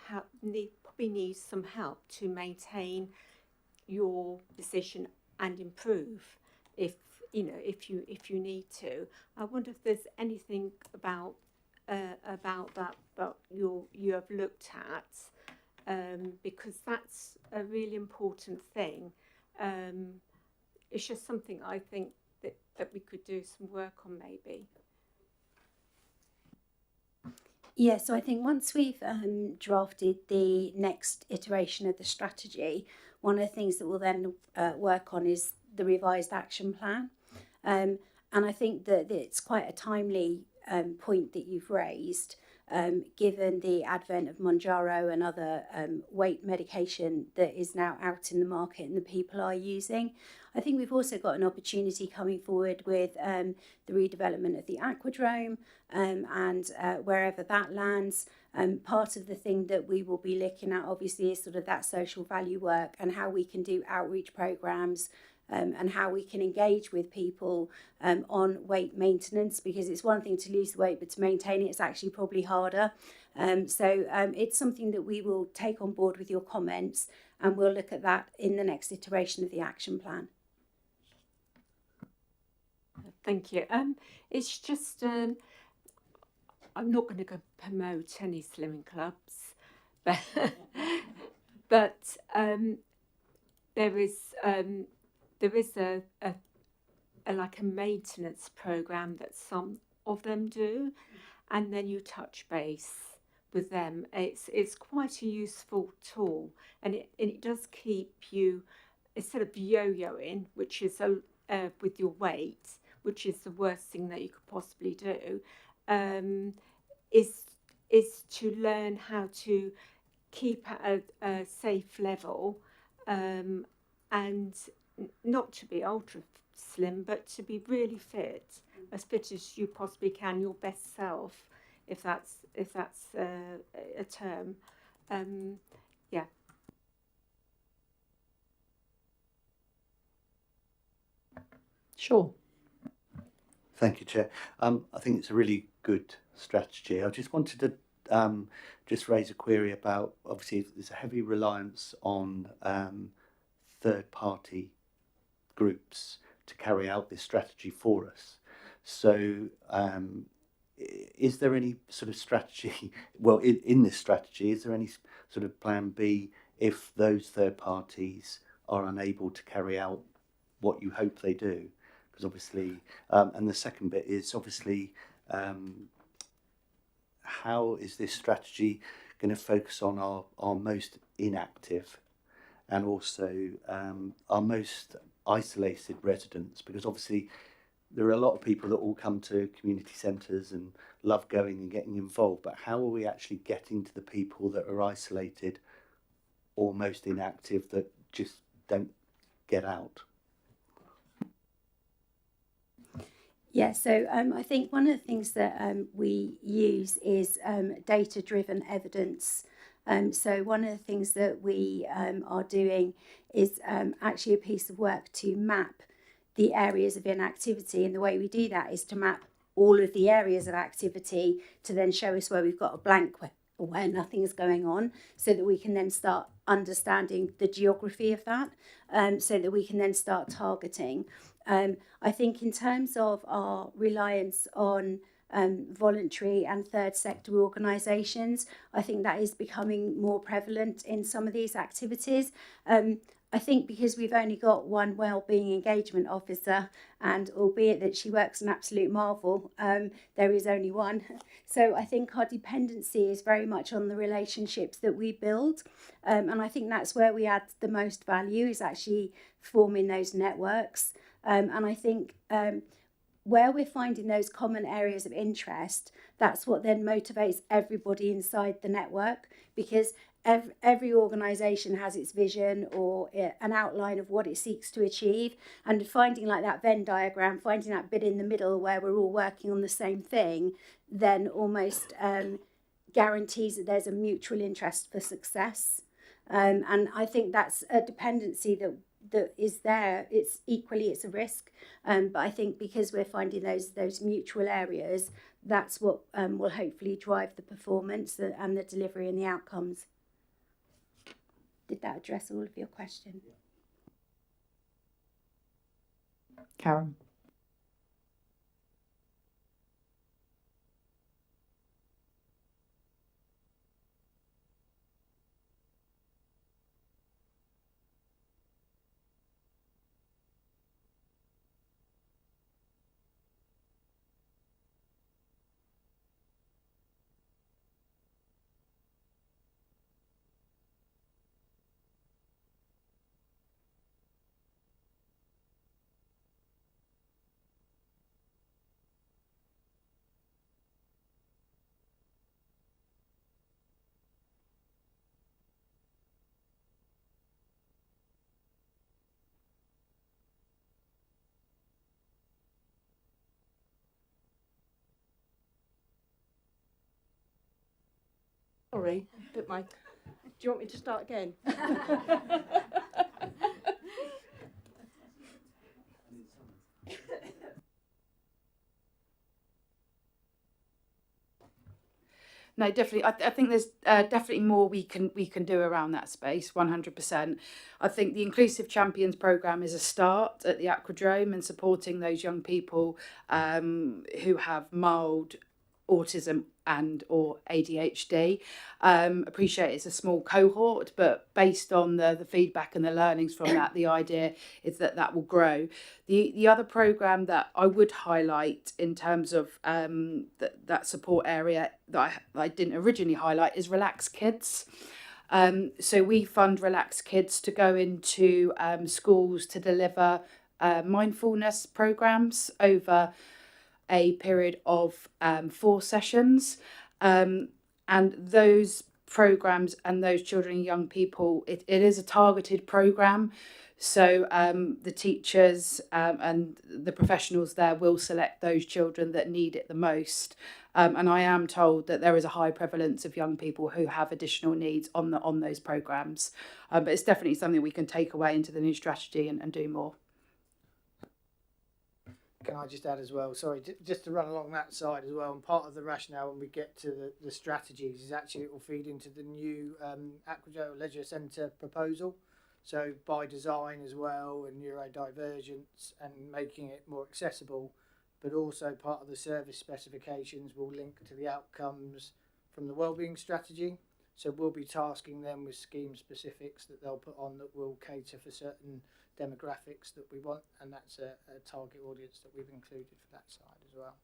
probably need some help to maintain your position and improve if you need to. I wonder if there's anything about that you have looked at, because that's a really important thing. It's just something I think that we could do some work on, maybe. Yeah, so I think once we've drafted the next iteration of the strategy, one of the things that we'll then work on is the revised action plan. And I think that it's quite a timely point that you've raised, given the advent of Mounjaro and other weight medication that is now out in the market and the people are using. I think we've also got an opportunity coming forward with the redevelopment of the Aquadrome, and wherever that lands. Part of the thing that we will be looking at, obviously, is sort of that social value work and how we can do outreach programmes, and how we can engage with people on weight maintenance, because it's one thing to lose the weight, but to maintain it is actually probably harder. So it's something that we will take on board with your comments, and we'll look at that in the next iteration of the action plan. Thank you. It's just, I'm not going to go promote any slimming clubs, but there is a like a maintenance program that some of them do, and then you touch base with them. It's quite a useful tool, and it does keep you, instead of yo-yoing, which is with your weight, which is the worst thing that you could possibly do, is to learn how to keep at a safe level, and not to be ultra slim, but to be really fit, as fit as you possibly can, your best self, if that's a term. Yeah. Sure. Thank you, Chair. I think it's a really good strategy. I just wanted to just raise a query about, obviously, there's a heavy reliance on third-party groups to carry out this strategy for us. So is there any sort of strategy, well, in this strategy, is there any sort of plan B if those third parties are unable to carry out what you hope they do? Because obviously, and the second bit is obviously, how is this strategy going to focus on our most inactive and also our most isolated residents? Because obviously there are a lot of people that all come to community centres and love going and getting involved, but how are we actually getting to the people that are isolated or most inactive that just don't get out? Yeah, so I think one of the things that we use is data-driven evidence. So one of the things that we are doing is actually a piece of work to map the areas of inactivity, and the way we do that is to map all of the areas of activity to then show us where we've got a blank where nothing is going on, so that we can then start understanding the geography of that, so that we can then start targeting. I think in terms of our reliance on voluntary and third sector organisations, I think that is becoming more prevalent in some of these activities. I think because we've only got one wellbeing engagement officer, and albeit that she works an absolute marvel, there is only one. So I think our dependency is very much on the relationships that we build. And I think that's where we add the most value, is actually forming those networks. And I think where we're finding those common areas of interest, that's what then motivates everybody inside the network, because every organisation has its vision or an outline of what it seeks to achieve, and finding like that Venn diagram, finding that bit in the middle where we're all working on the same thing, then almost guarantees that there's a mutual interest for success. And I think that's a dependency that is there. It's a risk, but I think because we're finding those mutual areas, that's what will hopefully drive the performance and the delivery and the outcomes. Did that address all of your questions? Karen. Sorry, but do you want me to start again? No, definitely. I think there's definitely more we can do around that space. 100%. I think the Inclusive Champions programme is a start at the Aquadrome and supporting those young people who have mild autism and or ADHD. Appreciate it's a small cohort, but based on the feedback and the learnings from that, the idea is that will grow. The other programme that I would highlight in terms of that support area that I didn't originally highlight is Relax Kids. So we fund Relax Kids to go into schools to deliver mindfulness programmes over a period of 4 sessions, and those programs and those children and young people, it is a targeted program, so the teachers and the professionals there will select those children that need it the most, and I am told that there is a high prevalence of young people who have additional needs on those programs, but it's definitely something we can take away into the new strategy and do more. Can I just add as well, sorry, just to run along that side as well, and part of the rationale when we get to the strategies is actually it will feed into the new Aquadrome Leisure Centre proposal. So by design as well, and neurodivergence, and making it more accessible, but also part of the service specifications will link to the outcomes from the wellbeing strategy. So we'll be tasking them with scheme specifics that they'll put on that will cater for certain demographics that we want, and that's a target audience that we've included for that side as well.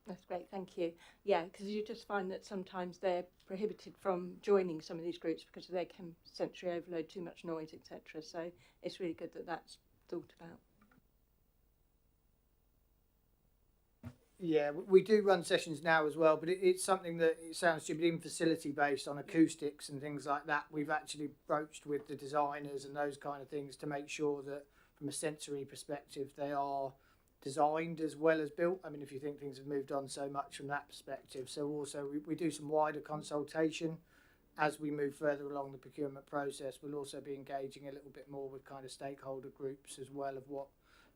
That's great, thank you. Yeah, because you just find that sometimes they're prohibited from joining some of these groups because they can sensory overload, too much noise, etc. So it's really good that that's thought about. Yeah, we do run sessions now as well, but it's something that it sounds stupid, in facility based on acoustics and things like that. We've actually broached with the designers and those kind of things to make sure that from a sensory perspective they are designed as well as built. I mean, if you think things have moved on so much from that perspective. So also we do some wider consultation as we move further along the procurement process. We'll also be engaging a little bit more with kind of stakeholder groups as well of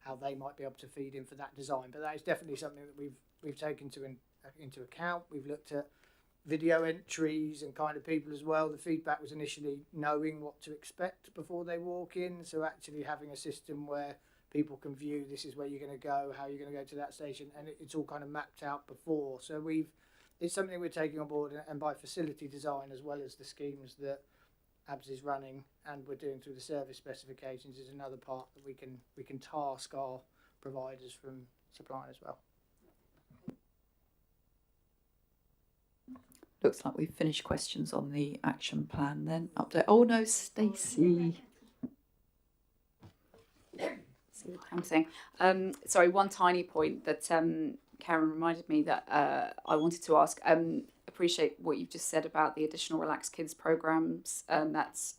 how they might be able to feed in for that design. But that is definitely something that we've taken into account. We've looked at video entries and kind of people as well. The feedback was initially knowing what to expect before they walk in. So actually having a system where people can view, this is where you're going to go, how you're going to go to that station, and it's all kind of mapped out before. So it's something we're taking on board, and by facility design as well as the schemes that ABS is running and we're doing through the service specifications is another part that we can task our providers from supplying as well. Looks like we've finished questions on the action plan then. Update. Oh no, Stacey. I'm saying, sorry, one tiny point that Karen reminded me that I wanted to ask. Appreciate what you've just said about the additional Relaxed Kids programs that's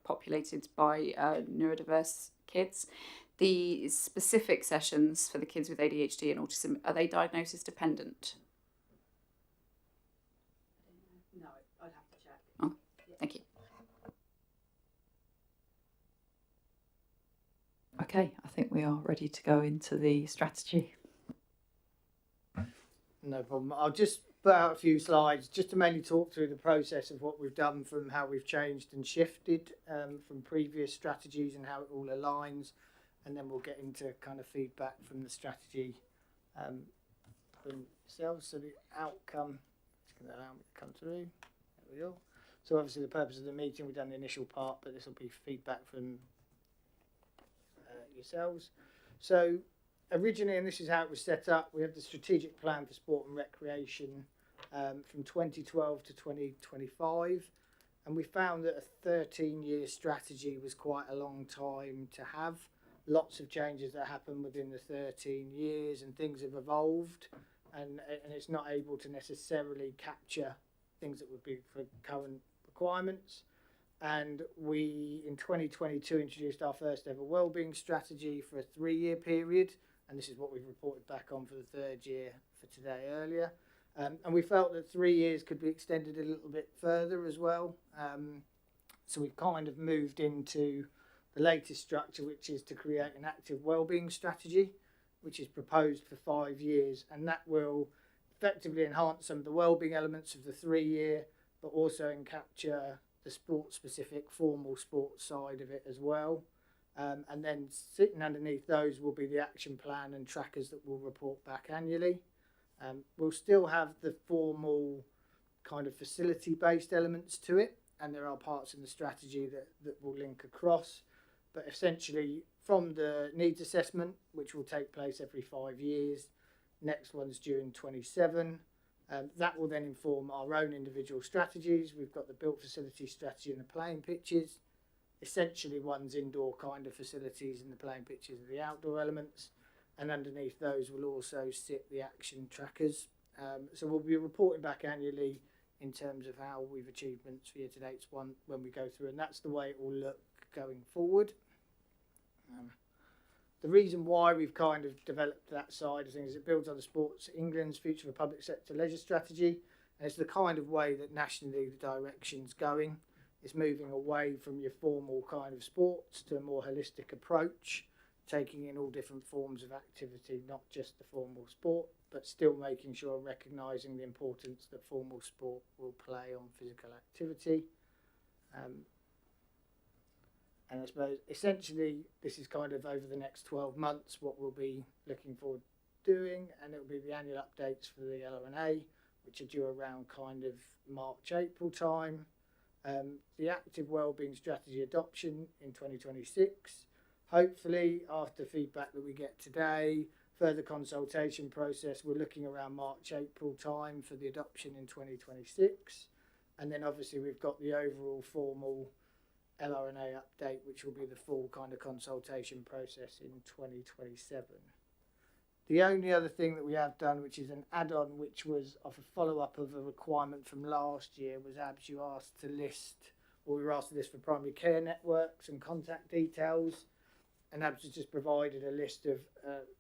populated by neurodiverse kids. The specific sessions for the kids with ADHD and autism, are they diagnosis dependent? No, I'd have to check. Oh, thank you. Okay, I think we are ready to go into the strategy. No problem. I'll just put out a few slides just to mainly talk through the process of what we've done from how we've changed and shifted from previous strategies and how it all aligns, and then we'll get into kind of feedback from the strategy from yourselves. So the outcome, just going to allow me to come through. There we go. So obviously the purpose of the meeting, we've done the initial part, but this will be feedback from yourselves. So originally, and this is how it was set up, we have the strategic plan for sport and recreation from 2012 to 2025, and we found that a 13-year strategy was quite a long time to have. Lots of changes that happened within the 13 years, and things have evolved, and it's not able to necessarily capture things that would be for current requirements. And we, in 2022, introduced our first ever wellbeing strategy for a 3-year period. And this is what we've reported back on for the 3rd year for today earlier. And we felt that 3 years could be extended a little bit further as well. So we've kind of moved into the latest structure, which is to create an active wellbeing strategy, which is proposed for 5 years. And that will effectively enhance some of the wellbeing elements of the 3-year, but also capture the sport-specific formal sports side of it as well. And then sitting underneath those will be the action plan and trackers that will report back annually. We'll still have the formal kind of facility-based elements to it, and there are parts in the strategy that will link across. But essentially, from the needs assessment, which will take place every 5 years, next one's due in 27. That will then inform our own individual strategies. We've got the built facility strategy and the playing pitches. Essentially, one's indoor kind of facilities and the playing pitches are the outdoor elements. And underneath those will also sit the action trackers. So we'll be reporting back annually in terms of how we've achievements for year-to-dates when we go through. And that's the way it will look going forward. The reason why we've kind of developed that side of things is it builds on the Sports England's Future for Public Sector Leisure strategy, and it's the kind of way that nationally the direction's going. It's moving away from your formal kind of sports to a more holistic approach, taking in all different forms of activity, not just the formal sport, but still making sure and recognising the importance that formal sport will play on physical activity. And I suppose essentially this is kind of over the next 12 months what we'll be looking forward to doing, and it'll be the annual updates for the LRNA, which are due around kind of March, April time. The active wellbeing strategy adoption in 2026. Hopefully, after feedback that we get today, further consultation process, we're looking around March, April time for the adoption in 2026. And then obviously we've got the overall formal LRNA update, which will be the full kind of consultation process in 2027. The only other thing that we have done, which is an add-on, which was off a follow-up of a requirement from last year, was ABS, you asked to list, or we were asked to list for primary care networks and contact details. And ABS has just provided a list of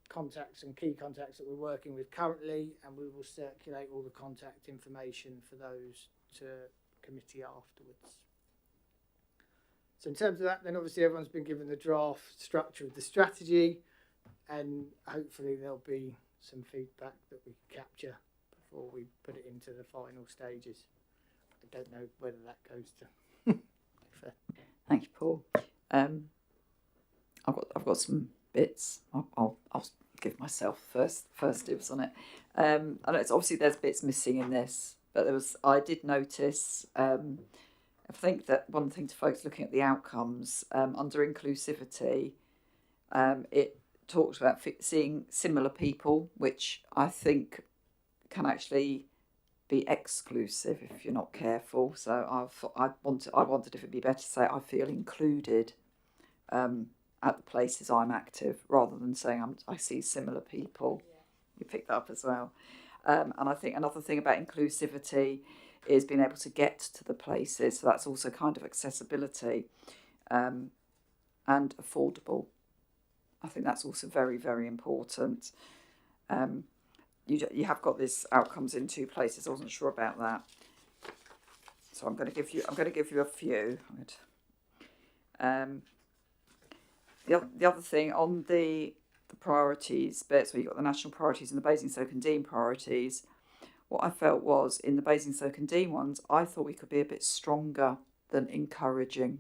contacts and key contacts that we're working with currently, and we will circulate all the contact information for those to committee afterwards. So in terms of that, then obviously everyone's been given the draft structure of the strategy, and hopefully there'll be some feedback that we can capture before we put it into the final stages. I don't know whether that goes to. Thank you, Paul. I've got some bits. I'll give myself first dibs on it. I know it's obviously there's bits missing in this, but I did notice. I think that one thing to focus looking at the outcomes under inclusivity, it talks about seeing similar people, which I think can actually be exclusive if you're not careful. So I wanted if it'd be better to say I feel included at the places I'm active, rather than saying I see similar people. Yeah. You picked that up as well. And I think another thing about inclusivity is being able to get to the places. So that's also kind of accessibility and affordable. I think that's also very, very important. You have got this outcomes in 2 places. I wasn't sure about that, so I'm going to give you a few. The other thing on the priorities bit, so you've got the national priorities and the Basingstoke and Deane priorities. What I felt was in the Basingstoke and Deane ones, I thought we could be a bit stronger than encouraging.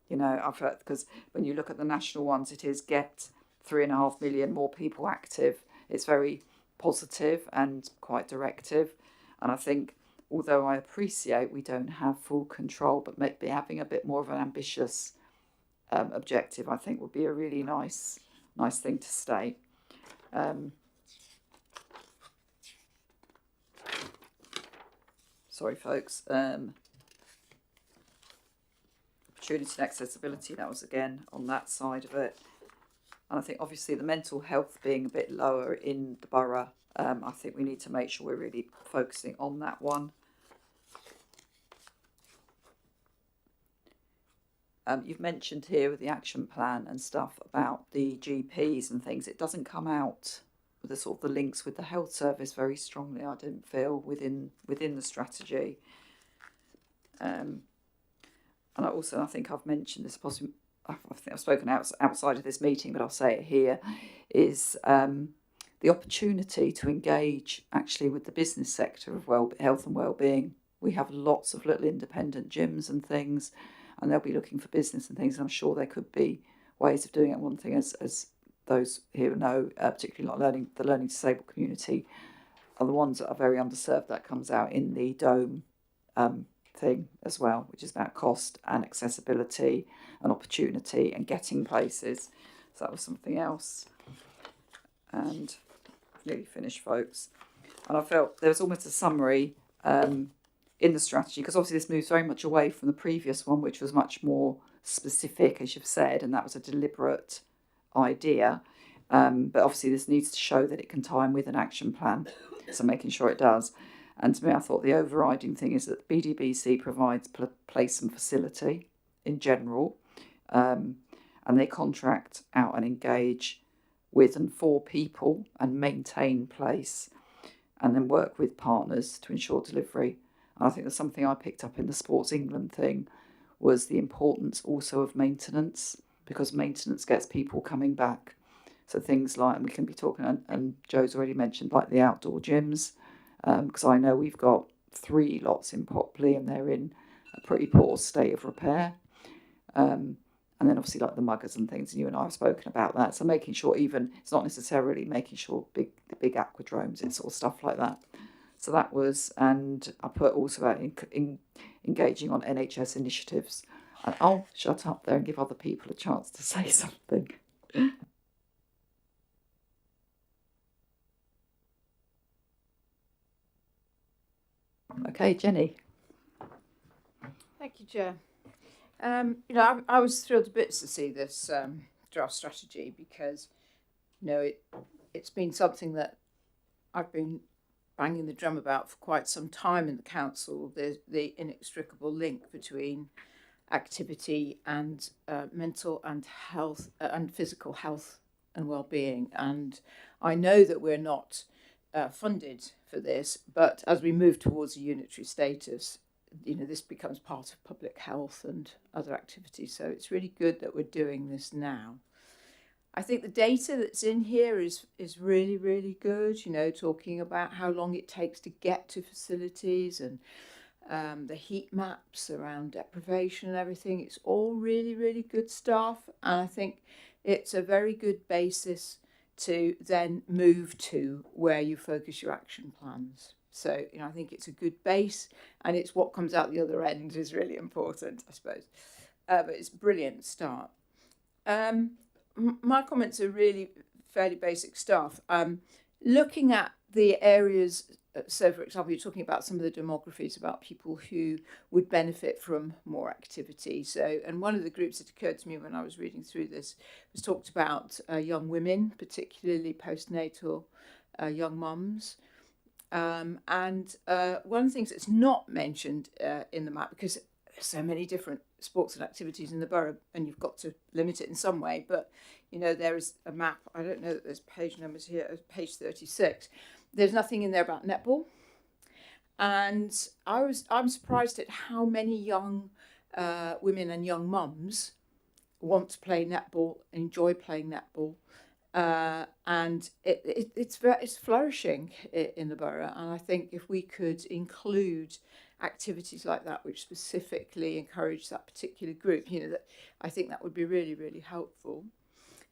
You know, I felt because when you look at the national ones, it is get 3.5 million more people active. It's very positive and quite directive. And I think, although I appreciate we don't have full control, but maybe having a bit more of an ambitious objective, I think would be a really nice thing to state. Sorry, folks. Opportunity and accessibility, that was again on that side of it. And I think obviously the mental health being a bit lower in the borough, I think we need to make sure we're really focusing on that one. You've mentioned here with the action plan and stuff about the GPs and things. It doesn't come out with the sort of the links with the health service very strongly, I didn't feel, within the strategy. And I think I've mentioned this, possibly I think I've spoken outside of this meeting, but I'll say it here, is the opportunity to engage actually with the business sector of health and wellbeing. We have lots of little independent gyms and things, and they'll be looking for business and things, and I'm sure there could be ways of doing it. One thing, as those here know, particularly the learning disabled community, are the ones that are very underserved. That comes out in the DOME thing as well, which is about cost and accessibility and opportunity and getting places. So that was something else. And I've nearly finished, folks. And I felt there was almost a summary in the strategy, because obviously this moves very much away from the previous one, which was much more specific, as you've said, and that was a deliberate idea. But obviously this needs to show that it can tie in with an action plan, so making sure it does. And to me, I thought the overriding thing is that BDBC provides place and facility in general, and they contract out and engage with and for people and maintain place, and then work with partners to ensure delivery. And I think that's something I picked up in the Sports England thing, was the importance also of maintenance, because maintenance gets people coming back. So things like, and we can be talking, and Joe's already mentioned, like the outdoor gyms, because I know we've got 3 lots in Popley and they're in a pretty poor state of repair. And then obviously like the muggers and things, and you and I have spoken about that. So making sure even, it's not necessarily making sure the big aquadromes, it's sort of stuff like that. So that was, and I put also about engaging on NHS initiatives. And I'll shut up there and give other people a chance to say something. Okay, Jenny. Thank you, Chair. I was thrilled to bits to see this draft strategy because, it's been something that I've been banging the drum about for quite some time in the council. There's the inextricable link between activity and mental and health and physical health and well-being. And I know that we're not funded for this, but as we move towards a unitary status, this becomes part of public health and other activities. So it's really good that we're doing this now. I think the data that's in here is really, really good, talking about how long it takes to get to facilities and the heat maps around deprivation and everything. It's all really, really good stuff. And I think it's a very good basis to then move to where you focus your action plans. So, I think it's a good base, and it's what comes out the other end is really important, I suppose. But it's a brilliant start. My comments are really fairly basic stuff. Looking at the areas, so for example, you're talking about some of the demographies about people who would benefit from more activity. So, and one of the groups that occurred to me when I was reading through this was talked about young women, particularly postnatal young mums. And one of the things that's not mentioned in the map, because there's so many different sports and activities in the borough and you've got to limit it in some way, but there is a map, I don't know that there's page numbers here, page 36, there's nothing in there about netball. And I'm surprised at how many young women and young mums want to play netball, enjoy playing netball. And it's flourishing in the borough, and I think if we could include activities like that which specifically encourage that particular group, that I think that would be really, really helpful.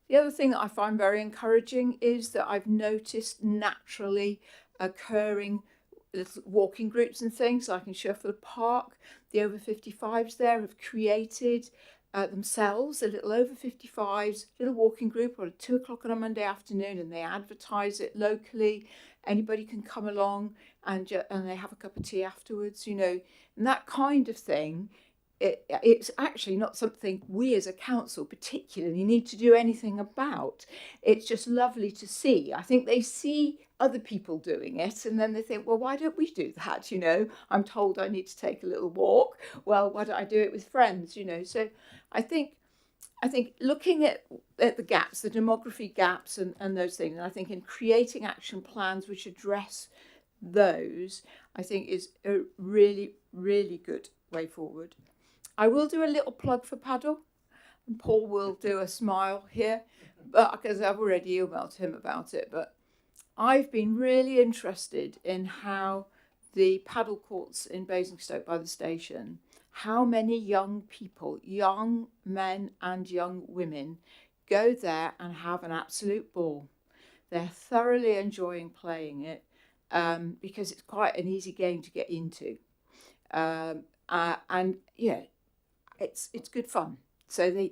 The other thing that I find very encouraging is that I've noticed naturally occurring little walking groups and things like in Sherford Park. The over 55s there have created themselves a little over 55s little walking group or at 2 o'clock on a Monday afternoon, and they advertise it locally. Anybody can come along and they have a cup of tea afterwards, and that kind of thing. It's actually not something we as a council particularly need to do anything about. It's just lovely to see. I think they see other people doing it and then they think, well, why don't we do that? I'm told I need to take a little walk. Well, why don't I do it with friends? So I think looking at the gaps, the demography gaps and those things, and I think in creating action plans which address those, I think is a really, really good way forward. I will do a little plug for paddle, and Paul will do a smile here, because I've already emailed him about it. But I've been really interested in how the paddle courts in Basingstoke by the station, how many young people, young men and young women, go there and have an absolute ball. They're thoroughly enjoying playing it because it's quite an easy game to get into. And yeah, it's good fun. So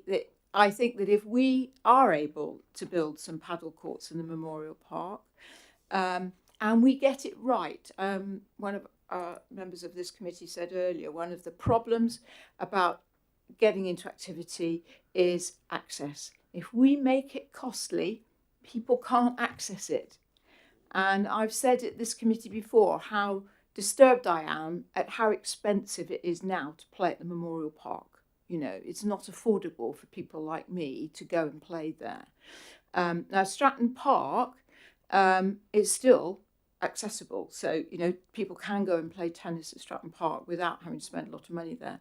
I think that if we are able to build some paddle courts in the Memorial Park, and we get it right, one of our members of this committee said earlier, one of the problems about getting into activity is access. If we make it costly, people can't access it. And I've said at this committee before how disturbed I am at how expensive it is now to play at the Memorial Park. It's not affordable for people like me to go and play there. Now, Stratton Park is still accessible. So, people can go and play tennis at Stratton Park without having to spend a lot of money there.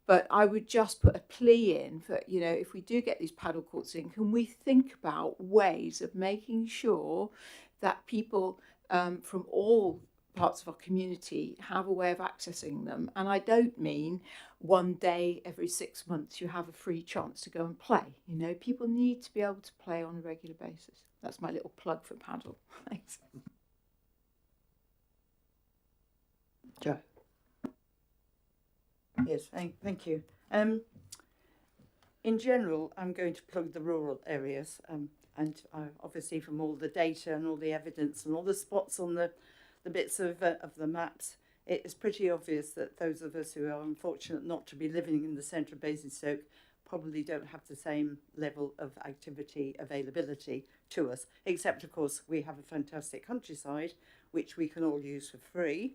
But I would just put a plea in for, if we do get these paddle courts in, can we think about ways of making sure that people from all parts of our community have a way of accessing them. And I don't mean one day every 6 months you have a free chance to go and play. You know, people need to be able to play on a regular basis. That's my little plug for paddle. Thanks. Joe. Yes, thank you. In general, I'm going to plug the rural areas, and obviously from all the data and all the evidence and all the spots on the bits of the maps, it is pretty obvious that those of us who are unfortunate not to be living in the centre of Basingstoke probably don't have the same level of activity availability to us, except of course we have a fantastic countryside which we can all use for free,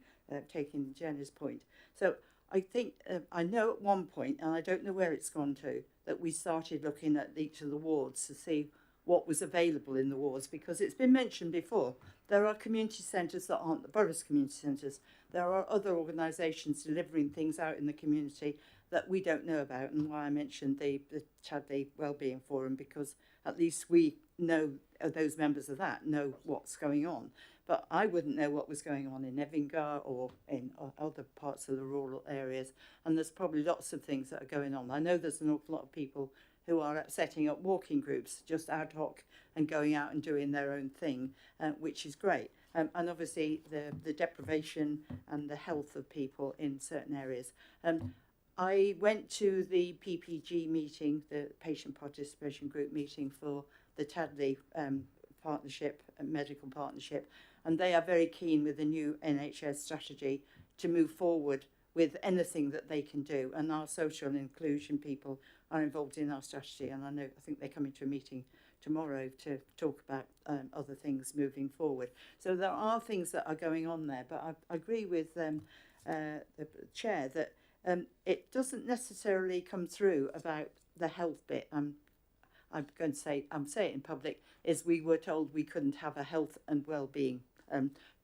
taking Jenny's point. So I think, I know at one point, and I don't know where it's gone to, that we started looking at each of the wards to see what was available in the wards, because it's been mentioned before, there are community centres that aren't the borough's community centres. There are other organisations delivering things out in the community that we don't know about, and why I mentioned the Chadley Wellbeing Forum, because at least we know, those members of that know what's going on. But I wouldn't know what was going on in Evingar or in other parts of the rural areas, and there's probably lots of things that are going on. I know there's an awful lot of people who are setting up walking groups, just ad hoc, and going out and doing their own thing, which is great. And obviously the deprivation and the health of people in certain areas. I went to the PPG meeting, the Patient Participation Group meeting for the Tadley partnership, medical partnership, and they are very keen with the new NHS strategy to move forward with anything that they can do. And our social inclusion people are involved in our strategy, and I think they're coming to a meeting tomorrow to talk about other things moving forward. So there are things that are going on there, but I agree with the chair that it doesn't necessarily come through about the health bit. I'm going to say, say it in public, is we were told we couldn't have a health and well-being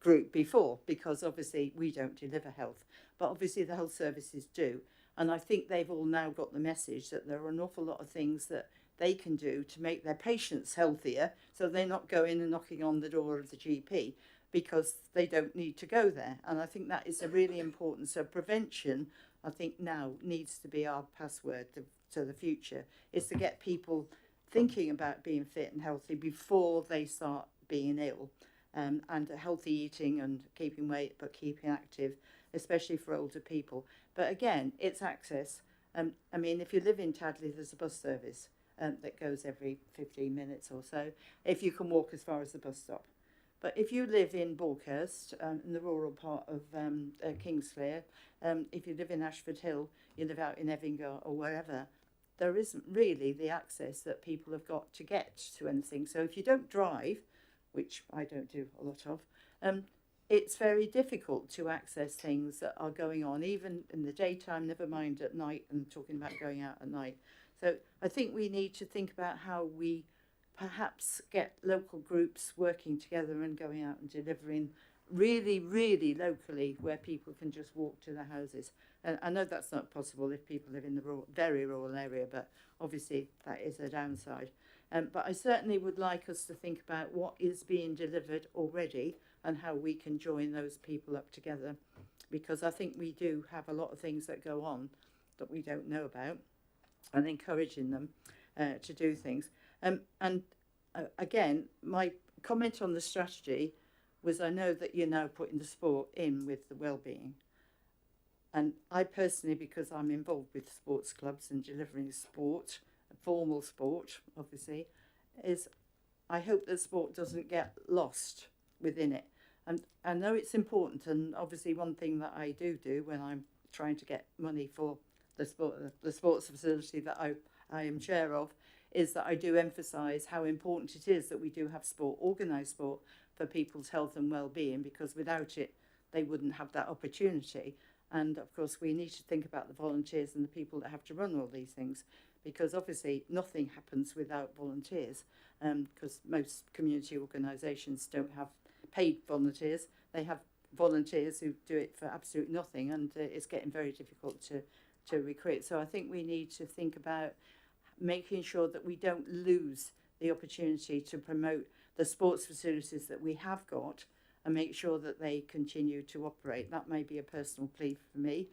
group before, because obviously we don't deliver health, but obviously the health services do. And I think they've all now got the message that there are an awful lot of things that they can do to make their patients healthier, so they're not going and knocking on the door of the GP because they don't need to go there. And I think that is a really important. So prevention, I think now needs to be our password to the future, is to get people thinking about being fit and healthy before they start being ill, and healthy eating and keeping weight but keeping active, especially for older people. But again, it's access. I mean, if you live in Tadley, there's a bus service that goes every 15 minutes or so, if you can walk as far as the bus stop. But if you live in Borkhurst, in the rural part of Kingsclear, if you live in Ashford Hill, you live out in Evingar or wherever, there isn't really the access that people have got to get to anything. So if you don't drive, which I don't do a lot of, it's very difficult to access things that are going on, even in the daytime, never mind at night, and talking about going out at night. So I think we need to think about how we perhaps get local groups working together and going out and delivering really, really locally, where people can just walk to their houses. And I know that's not possible if people live in the very rural area, but obviously that is a downside. But I certainly would like us to think about what is being delivered already and how we can join those people up together, because I think we do have a lot of things that go on that we don't know about, and encouraging them to do things. Again, my comment on the strategy was, I know that you're now putting the sport in with the well-being. And I personally, because I'm involved with sports clubs and delivering sport, formal sport, obviously, is I hope that sport doesn't get lost within it. And I know it's important, and obviously one thing that I do when I'm trying to get money for the sports facility that I am chair of, is that I do emphasise how important it is that we do have sport, organised sport, for people's health and well-being, because without it they wouldn't have that opportunity. And of course we need to think about the volunteers and the people that have to run all these things, because obviously nothing happens without volunteers, because most community organisations don't have paid volunteers. They have volunteers who do it for absolute nothing, and it's getting very difficult to recruit. So I think we need to think about making sure that we don't lose the opportunity to promote the sports facilities that we have got, and make sure that they continue to operate. That may be a personal plea for me,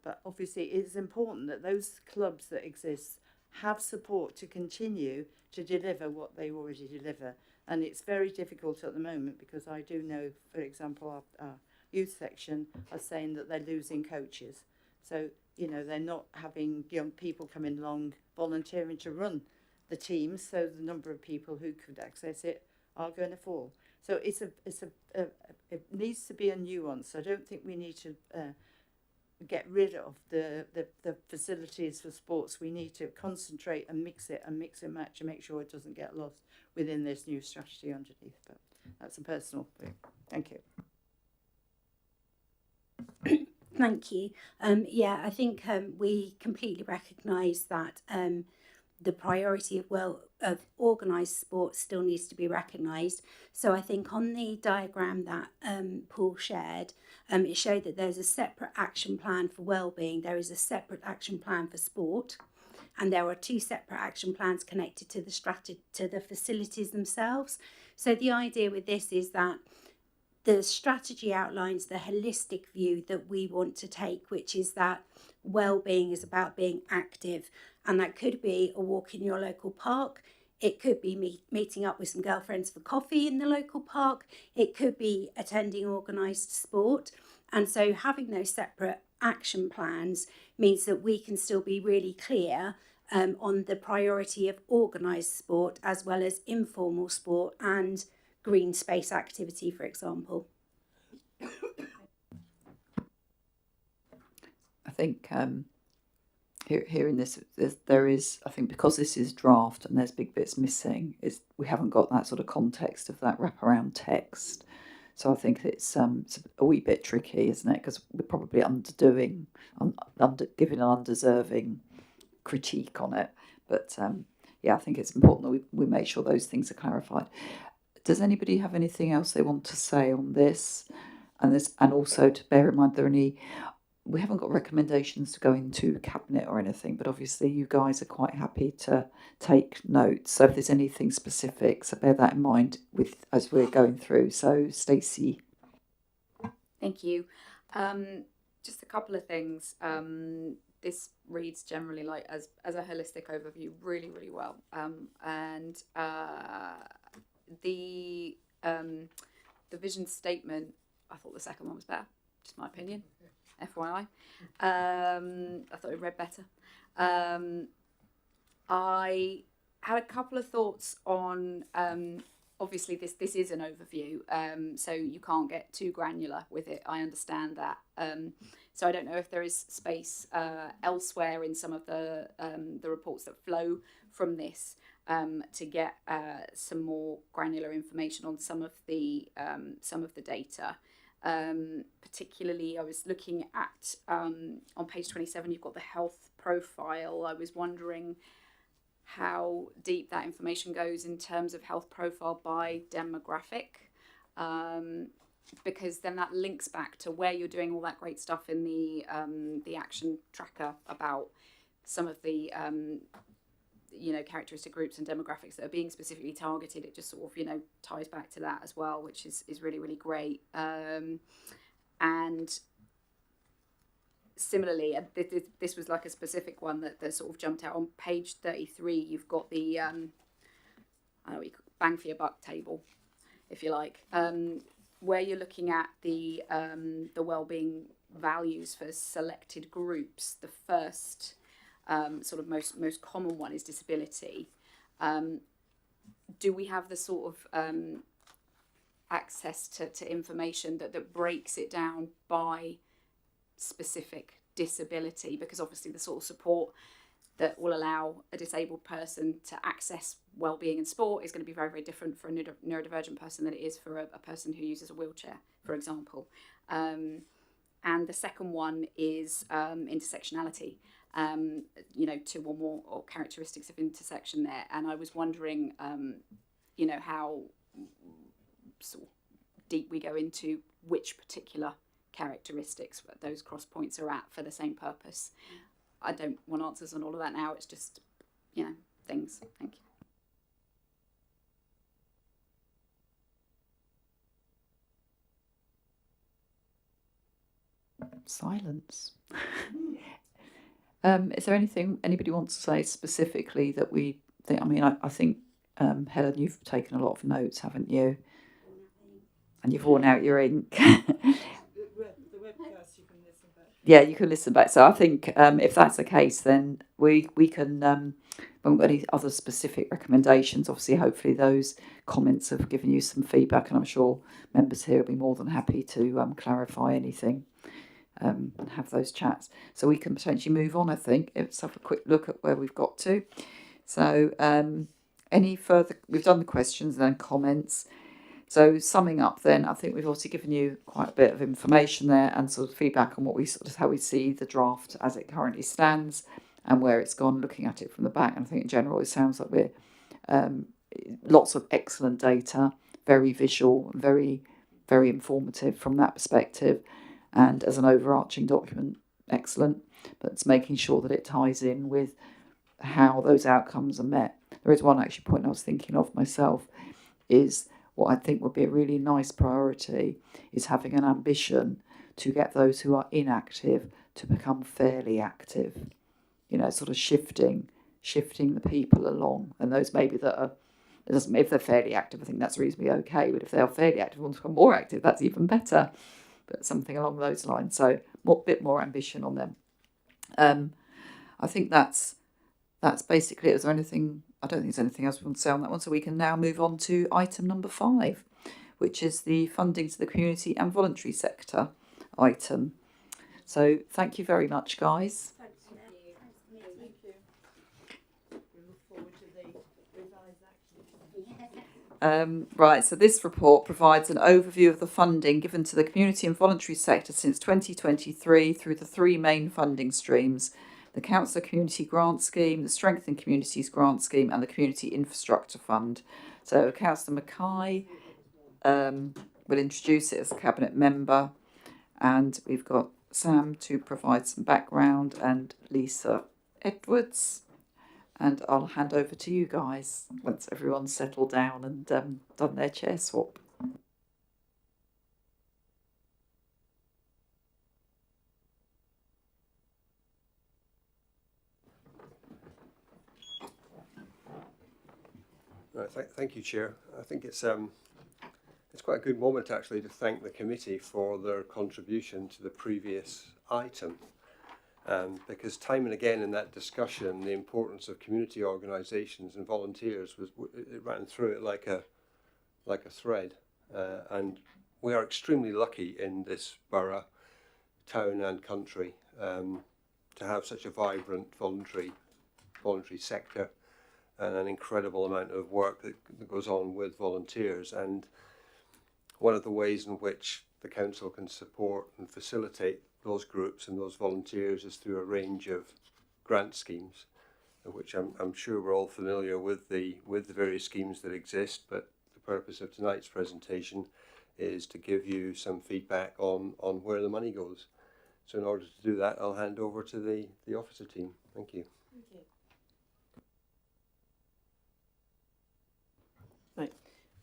but obviously it's important that those clubs that exist have support to continue to deliver what they already deliver. And it's very difficult at the moment because I do know, for example, our youth section are saying that they're losing coaches. So, you know, they're not having young people coming along volunteering to run the teams, so the number of people who could access it are going to fall. So it needs to be a nuance. I don't think we need to get rid of the facilities for sports. We need to concentrate and mix and match and make sure it doesn't get lost within this new strategy underneath. But that's a personal thing. Thank you. Thank you. Yeah, I think we completely recognise that the priority of organised sport still needs to be recognised. So I think on the diagram that Paul shared, it showed that there's a separate action plan for wellbeing. There is a separate action plan for sport, and there are two separate action plans connected to the to the facilities themselves. So the idea with this is that the strategy outlines the holistic view that we want to take, which is that well-being is about being active, and that could be a walk in your local park. It could be meeting up with some girlfriends for coffee in the local park. It could be attending organised sport. And so having those separate action plans means that we can still be really clear on the priority of organised sport as well as informal sport and green space activity, for example. I think here in this, there is, I think because this is draft and there's big bits missing, is we haven't got that sort of context of that wraparound text. So I think it's a wee bit tricky, isn't it? Because we're probably giving an undeserving critique on it. But yeah, I think it's important that we make sure those things are clarified. Does anybody have anything else they want to say on this? And also to bear in mind, we haven't got recommendations to go into cabinet or anything, but obviously you guys are quite happy to take notes. So if there's anything specific, so bear that in mind as we're going through. So Stacey. Thank you. Just a couple of things. This reads generally like as a holistic overview really, really well. The vision statement, I thought the second one was better, just my opinion, FYI. I thought it read better. I had a couple of thoughts on, obviously this is an overview, so you can't get too granular with it, I understand that. So I don't know if there is space elsewhere in some of the reports that flow from this to get some more granular information on some of the data. Particularly, I was looking at on page 27. You've got the health profile. I was wondering how deep that information goes in terms of health profile by demographic, because then that links back to where you're doing all that great stuff in the action tracker about some of the characteristic groups and demographics that are being specifically targeted. It just sort of, ties back to that as well, which is really, really great. And similarly, this was like a specific one that sort of jumped out on page 33. You've got the bang for your buck table, if you like, where you're looking at the wellbeing values for selected groups. The first sort of most common one is disability. Do we have the sort of access to information that breaks it down by specific disability? Because obviously the sort of support that will allow a disabled person to access wellbeing in sport is going to be very, very different for a neurodivergent person than it is for a person who uses a wheelchair, for example. And the second one is intersectionality. Two or more or characteristics of intersection there, and I was wondering, how sort of deep we go into which particular characteristics those cross points are at for the same purpose. I don't want answers on all of that now. It's just, things. Thank you. silence. Is there anything anybody wants to say specifically that we think? I mean, I think Helen, you've taken a lot of notes, haven't you? And you've worn out your ink. Yeah, you can listen back. So I think if that's the case, then we can. We haven't got any other specific recommendations. Obviously, hopefully those comments have given you some feedback, and I'm sure members here will be more than happy to clarify anything and have those chats. So we can potentially move on. I think let's have a quick look at where we've got to. So any further? We've done the questions and then comments. So summing up then, I think we've also given you quite a bit of information there and sort of feedback on what we sort of how we see the draft as it currently stands and where it's gone, looking at it from the back. And I think in general it sounds like we're lots of excellent data, very visual, very, very informative from that perspective. And as an overarching document, excellent. But it's making sure that it ties in with how those outcomes are met. There is one actually point I was thinking of myself is what I think would be a really nice priority is having an ambition to get those who are inactive to become fairly active. You know, sort of shifting the people along, and those maybe that are. It doesn't. If they're fairly active, I think that's reasonably okay. But if they are fairly active and want to become more active, that's even better. But something along those lines. So a bit more ambition on them. I think that's basically it. Is there anything? I don't think there's anything else we want to say on that one. So we can now move on to item number 5, which is the funding to the community and voluntary sector item. So thank you very much, guys. Thank you. Thank you. We look forward to the revised action. Right, so this report provides an overview of the funding given to the community and voluntary sector since 2023 through the 3 main funding streams: the Council Community Grant Scheme, the Strengthen Communities Grant Scheme and the Community Infrastructure Fund. So Councillor Mackay will introduce it as a Cabinet member, and we've got Sam to provide some background and Lisa Edwards, and I'll hand over to you guys once everyone's settled down and done their chair swap. Thank you, Chair. I think it's quite a good moment actually to thank the committee for their contribution to the previous item, because time and again in that discussion, the importance of community organisations and volunteers it ran through it like a thread, and we are extremely lucky in this borough, town and country to have such a vibrant voluntary sector. And an incredible amount of work that goes on with volunteers. And one of the ways in which the council can support and facilitate those groups and those volunteers is through a range of grant schemes, of which I'm sure we're all familiar with the various schemes that exist. But the purpose of tonight's presentation is to give you some feedback on where the money goes. So in order to do that, I'll hand over to the officer team. Thank you. Thank you.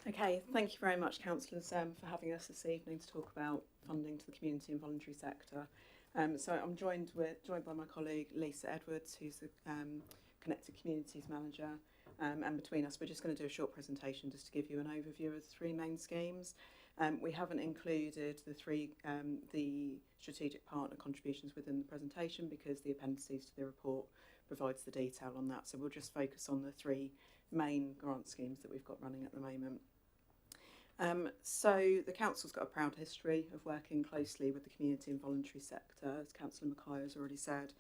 Okay, thank you very much, councillors, for having us this evening to talk about funding to the community and voluntary sector. So I'm joined by my colleague Lisa Edwards, who's the Connected Communities Manager, and between us we're just going to do a short presentation just to give you an overview of the 3 main schemes. We haven't included the strategic partner contributions within the presentation because the appendices to the report provides the detail on that. So we'll just focus on the 3 main grant schemes that we've got running at the moment. So the council's got a proud history of working closely with the community and voluntary sector, as Councillor Mackay has already said,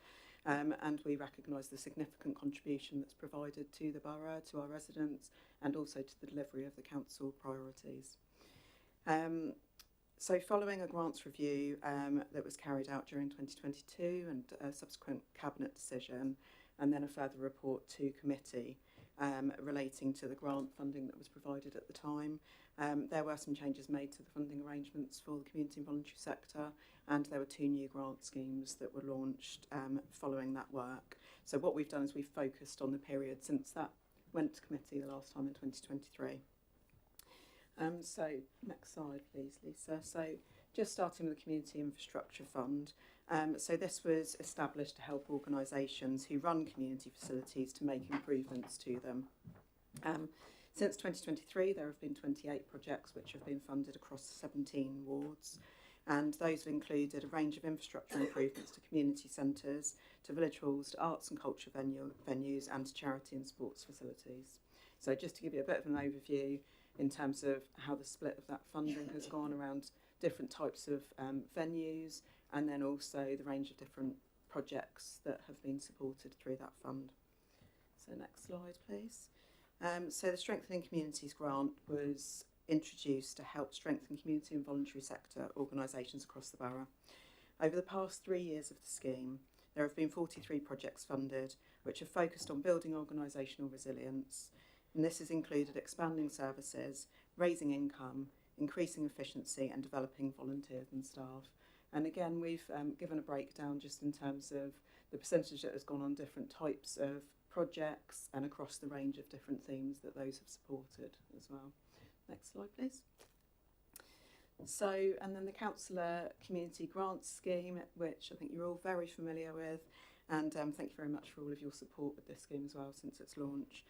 and we recognise the significant contribution that's provided to the borough, to our residents, and also to the delivery of the council priorities. So following a grants review that was carried out during 2022 and a subsequent cabinet decision, and then a further report to committee relating to the grant funding that was provided at the time, there were some changes made to the funding arrangements for the community and voluntary sector, and there were 2 new grant schemes that were launched following that work. So what we've done is we've focused on the period since that went to committee the last time in 2023. So next slide please, Lisa. So just starting with the Community Infrastructure Fund. So this was established to help organisations who run community facilities to make improvements to them. Since 2023, there have been 28 projects which have been funded across 17 wards, and those have included a range of infrastructure improvements to community centres, to village halls, to arts and culture venues, and to charity and sports facilities. So just to give you a bit of an overview in terms of how the split of that funding has gone around different types of venues, and then also the range of different projects that have been supported through that fund. So next slide, please. So the Strengthening Communities grant was introduced to help strengthen community and voluntary sector organisations across the borough. Over the past 3 years of the scheme, there have been 43 projects funded which have focused on building organisational resilience, and this has included expanding services, raising income, increasing efficiency and developing volunteers and staff. And again, we've given a breakdown just in terms of the percentage that has gone on different types of projects and across the range of different themes that those have supported as well. Next slide, please. So, and then the Councillor Community Grants Scheme, which I think you're all very familiar with, and thank you very much for all of your support with this scheme as well since its launch.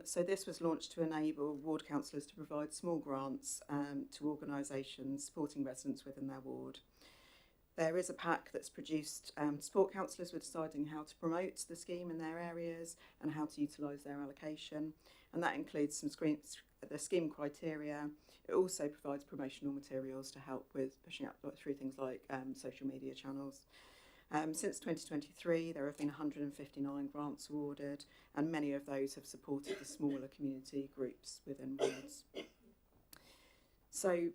So this was launched to enable ward councillors to provide small grants to organisations supporting residents within their ward. There is a pack that's produced to support councillors with deciding how to promote the scheme in their areas and how to utilise their allocation, and that includes the scheme criteria. It also provides promotional materials to help with pushing up through things like social media channels. Since 2023, there have been 159 grants awarded, and many of those have supported the smaller community groups within wards. So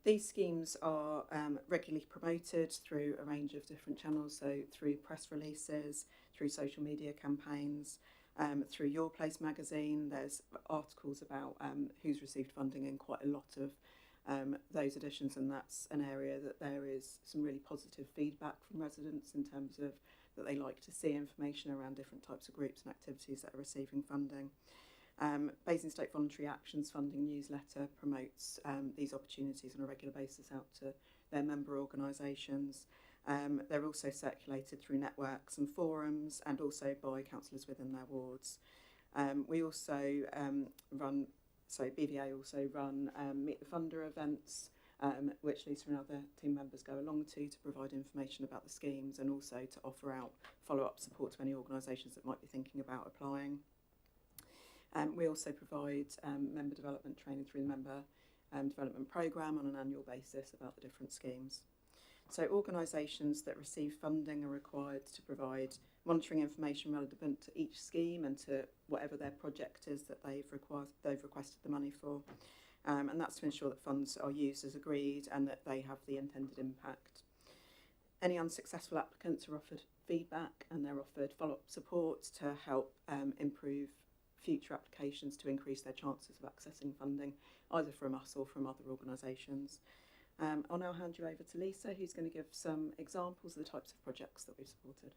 these schemes are regularly promoted through a range of different channels, so through press releases, through social media campaigns, through Your Place magazine. There's articles about who's received funding in quite a lot of those editions, and that's an area that there is some really positive feedback from residents in terms of that they like to see information around different types of groups and activities that are receiving funding. Basingstoke Voluntary Actions Funding newsletter promotes these opportunities on a regular basis out to their member organisations. They're also circulated through networks and forums, and also by councillors within their wards. We also BVA also run Meet the Funder events, which Lisa and other team members go along to provide information about the schemes, and also to offer out follow-up support to any organisations that might be thinking about applying. We also provide member development training through the Member Development Programme on an annual basis about the different schemes. So organisations that receive funding are required to provide monitoring information relevant to each scheme and to whatever their project is that they've requested the money for. And that's to ensure that funds are used as agreed and that they have the intended impact. Any unsuccessful applicants are offered feedback, and they're offered follow-up support to help improve future applications to increase their chances of accessing funding, either from us or from other organisations. I'll now hand you over to Lisa, who's going to give some examples of the types of projects that we've supported.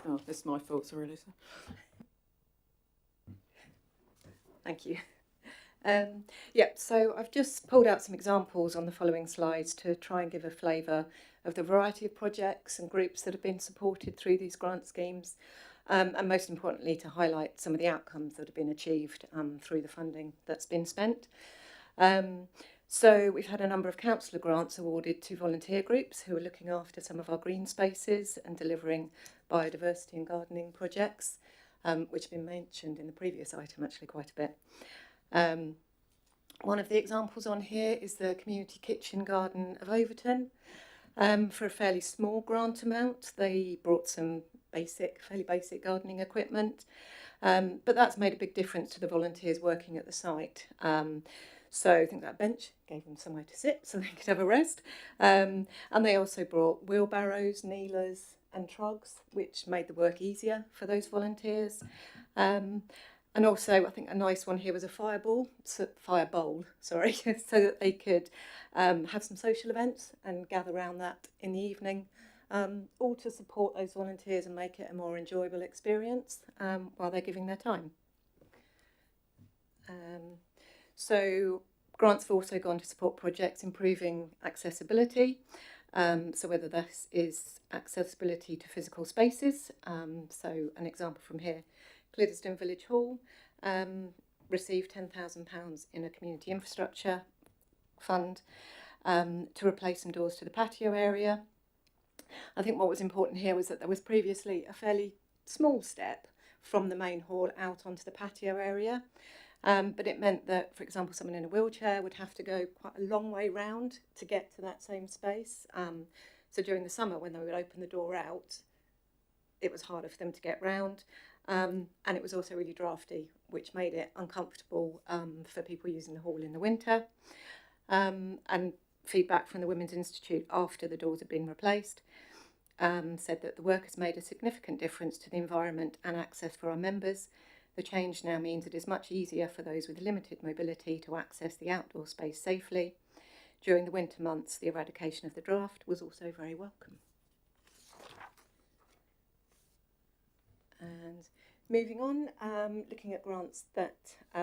Oh, this is my fault, sorry, Lisa. Thank you. So I've just pulled out some examples on the following slides to try and give a flavour of the variety of projects and groups that have been supported through these grant schemes, and most importantly to highlight some of the outcomes that have been achieved through the funding that's been spent. So we've had a number of councillor grants awarded to volunteer groups who are looking after some of our green spaces and delivering biodiversity and gardening projects, which have been mentioned in the previous item actually quite a bit. One of the examples on here is the Community Kitchen Garden of Overton. For a fairly small grant amount, they brought some fairly basic gardening equipment, but that's made a big difference to the volunteers working at the site. So I think that bench gave them somewhere to sit so they could have a rest. And they also brought wheelbarrows, kneelers and trogs, which made the work easier for those volunteers. And also, I think a nice one here was a fire bowl, so that they could have some social events and gather around that in the evening all to support those volunteers and make it a more enjoyable experience while they're giving their time. So grants have also gone to support projects improving accessibility. So whether this is accessibility to physical spaces, so an example from here, Cliddesdon Village Hall received £10,000 in a community infrastructure fund to replace some doors to the patio area. I think what was important here was that there was previously a fairly small step from the main hall out onto the patio area. But it meant that, for example, someone in a wheelchair would have to go quite a long way round to get to that same space. So during the summer, when they would open the door out, it was harder for them to get round. And it was also really drafty, which made it uncomfortable for people using the hall in the winter. And feedback from the Women's Institute after the doors had been replaced said that the work has made a significant difference to the environment and access for our members. The change now means it is much easier for those with limited mobility to access the outdoor space safely. During the winter months, the eradication of the draft was also very welcome. And moving on, looking at grants that,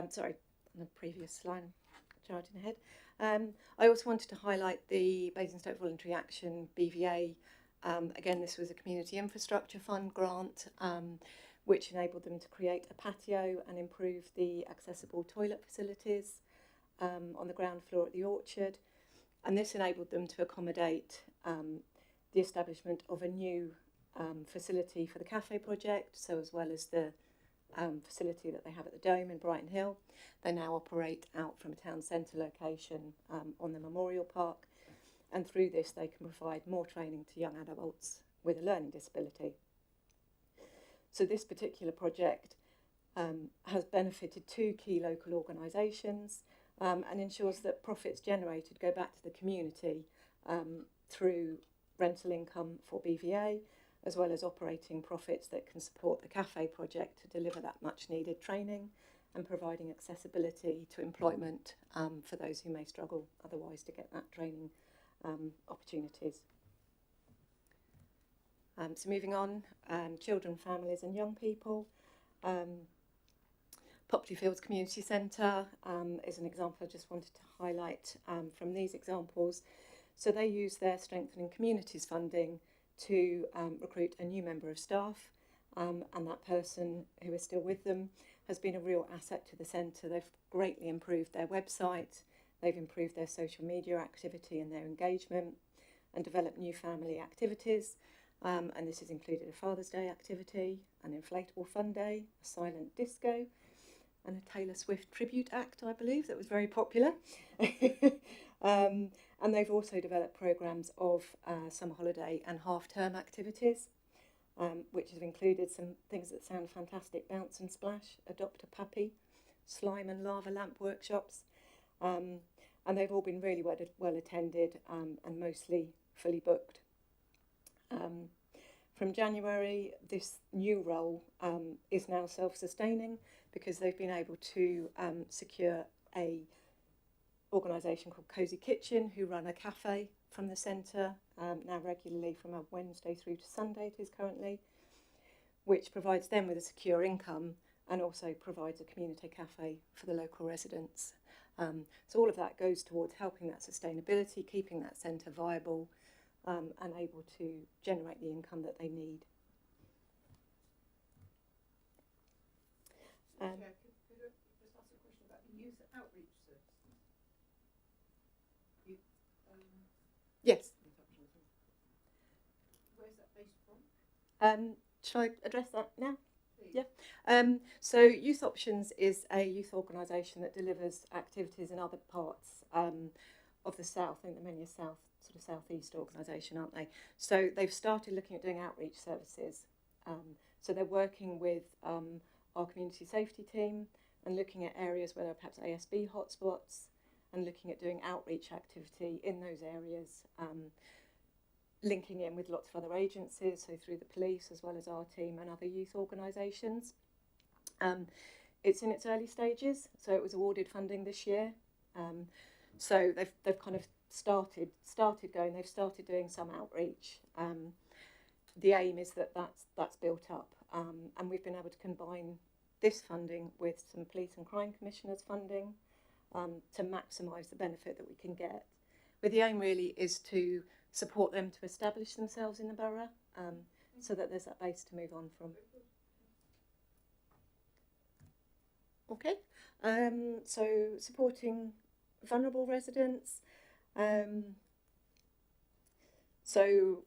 sorry, on the previous slide, I'm charging ahead. I also wanted to highlight the Basingstoke Voluntary Action BVA. Again, this was a Community Infrastructure Fund grant, which enabled them to create a patio and improve the accessible toilet facilities on the ground floor at the orchard. And this enabled them to accommodate the establishment of a new facility for the cafe project, so as well as the facility that they have at the Dome in Brighton Hill. They now operate out from a town centre location on the Memorial Park, and through this they can provide more training to young adults with a learning disability. So this particular project has benefited two key local organisations and ensures that profits generated go back to the community through rental income for BVA, as well as operating profits that can support the cafe project to deliver that much needed training and providing accessibility to employment for those who may struggle otherwise to get that training opportunities. So moving on, children, families and young people. Popley Fields Community Centre is an example I just wanted to highlight from these examples. So they use their Strengthening Communities funding to recruit a new member of staff, and that person who is still with them has been a real asset to the centre. They've greatly improved their website, they've improved their social media activity and their engagement, and developed new family activities. And this has included a Father's Day activity, an inflatable fun day, a silent disco, and a Taylor Swift tribute act, I believe, that was very popular. And they've also developed programmes of summer holiday and half-term activities, which have included some things that sound fantastic: bounce and splash, adopt a puppy, slime and lava lamp workshops. And they've all been really well attended and mostly fully booked. From January, this new role is now self-sustaining because they've been able to secure a organisation called Cosy Kitchen, who run a cafe from the centre now regularly from a Wednesday through to Sunday it is currently, which provides them with a secure income and also provides a community cafe for the local residents. So all of that goes towards helping that sustainability, keeping that centre viable, and able to generate the income that they need. Could I just ask a question about the youth outreach services? Yes. Where's that based from? Shall I address that now? Please. Yeah. So Youth Options is a youth organisation that delivers activities in other parts of the south. I think they're mainly a sort of southeast organisation, aren't they? So they've started looking at doing outreach services. So they're working with our community safety team and looking at areas where there are perhaps ASB hotspots and looking at doing outreach activity in those areas, linking in with lots of other agencies, so through the police as well as our team and other youth organisations. It's in its early stages, so it was awarded funding this year. So they've kind of started going. They've started doing some outreach, the aim is that that's built up, and we've been able to combine this funding with some police and crime commissioners funding to maximise the benefit that we can get. But the aim really is to support them to establish themselves in the borough, so that there's that base to move on from. Okay, so supporting vulnerable residents. So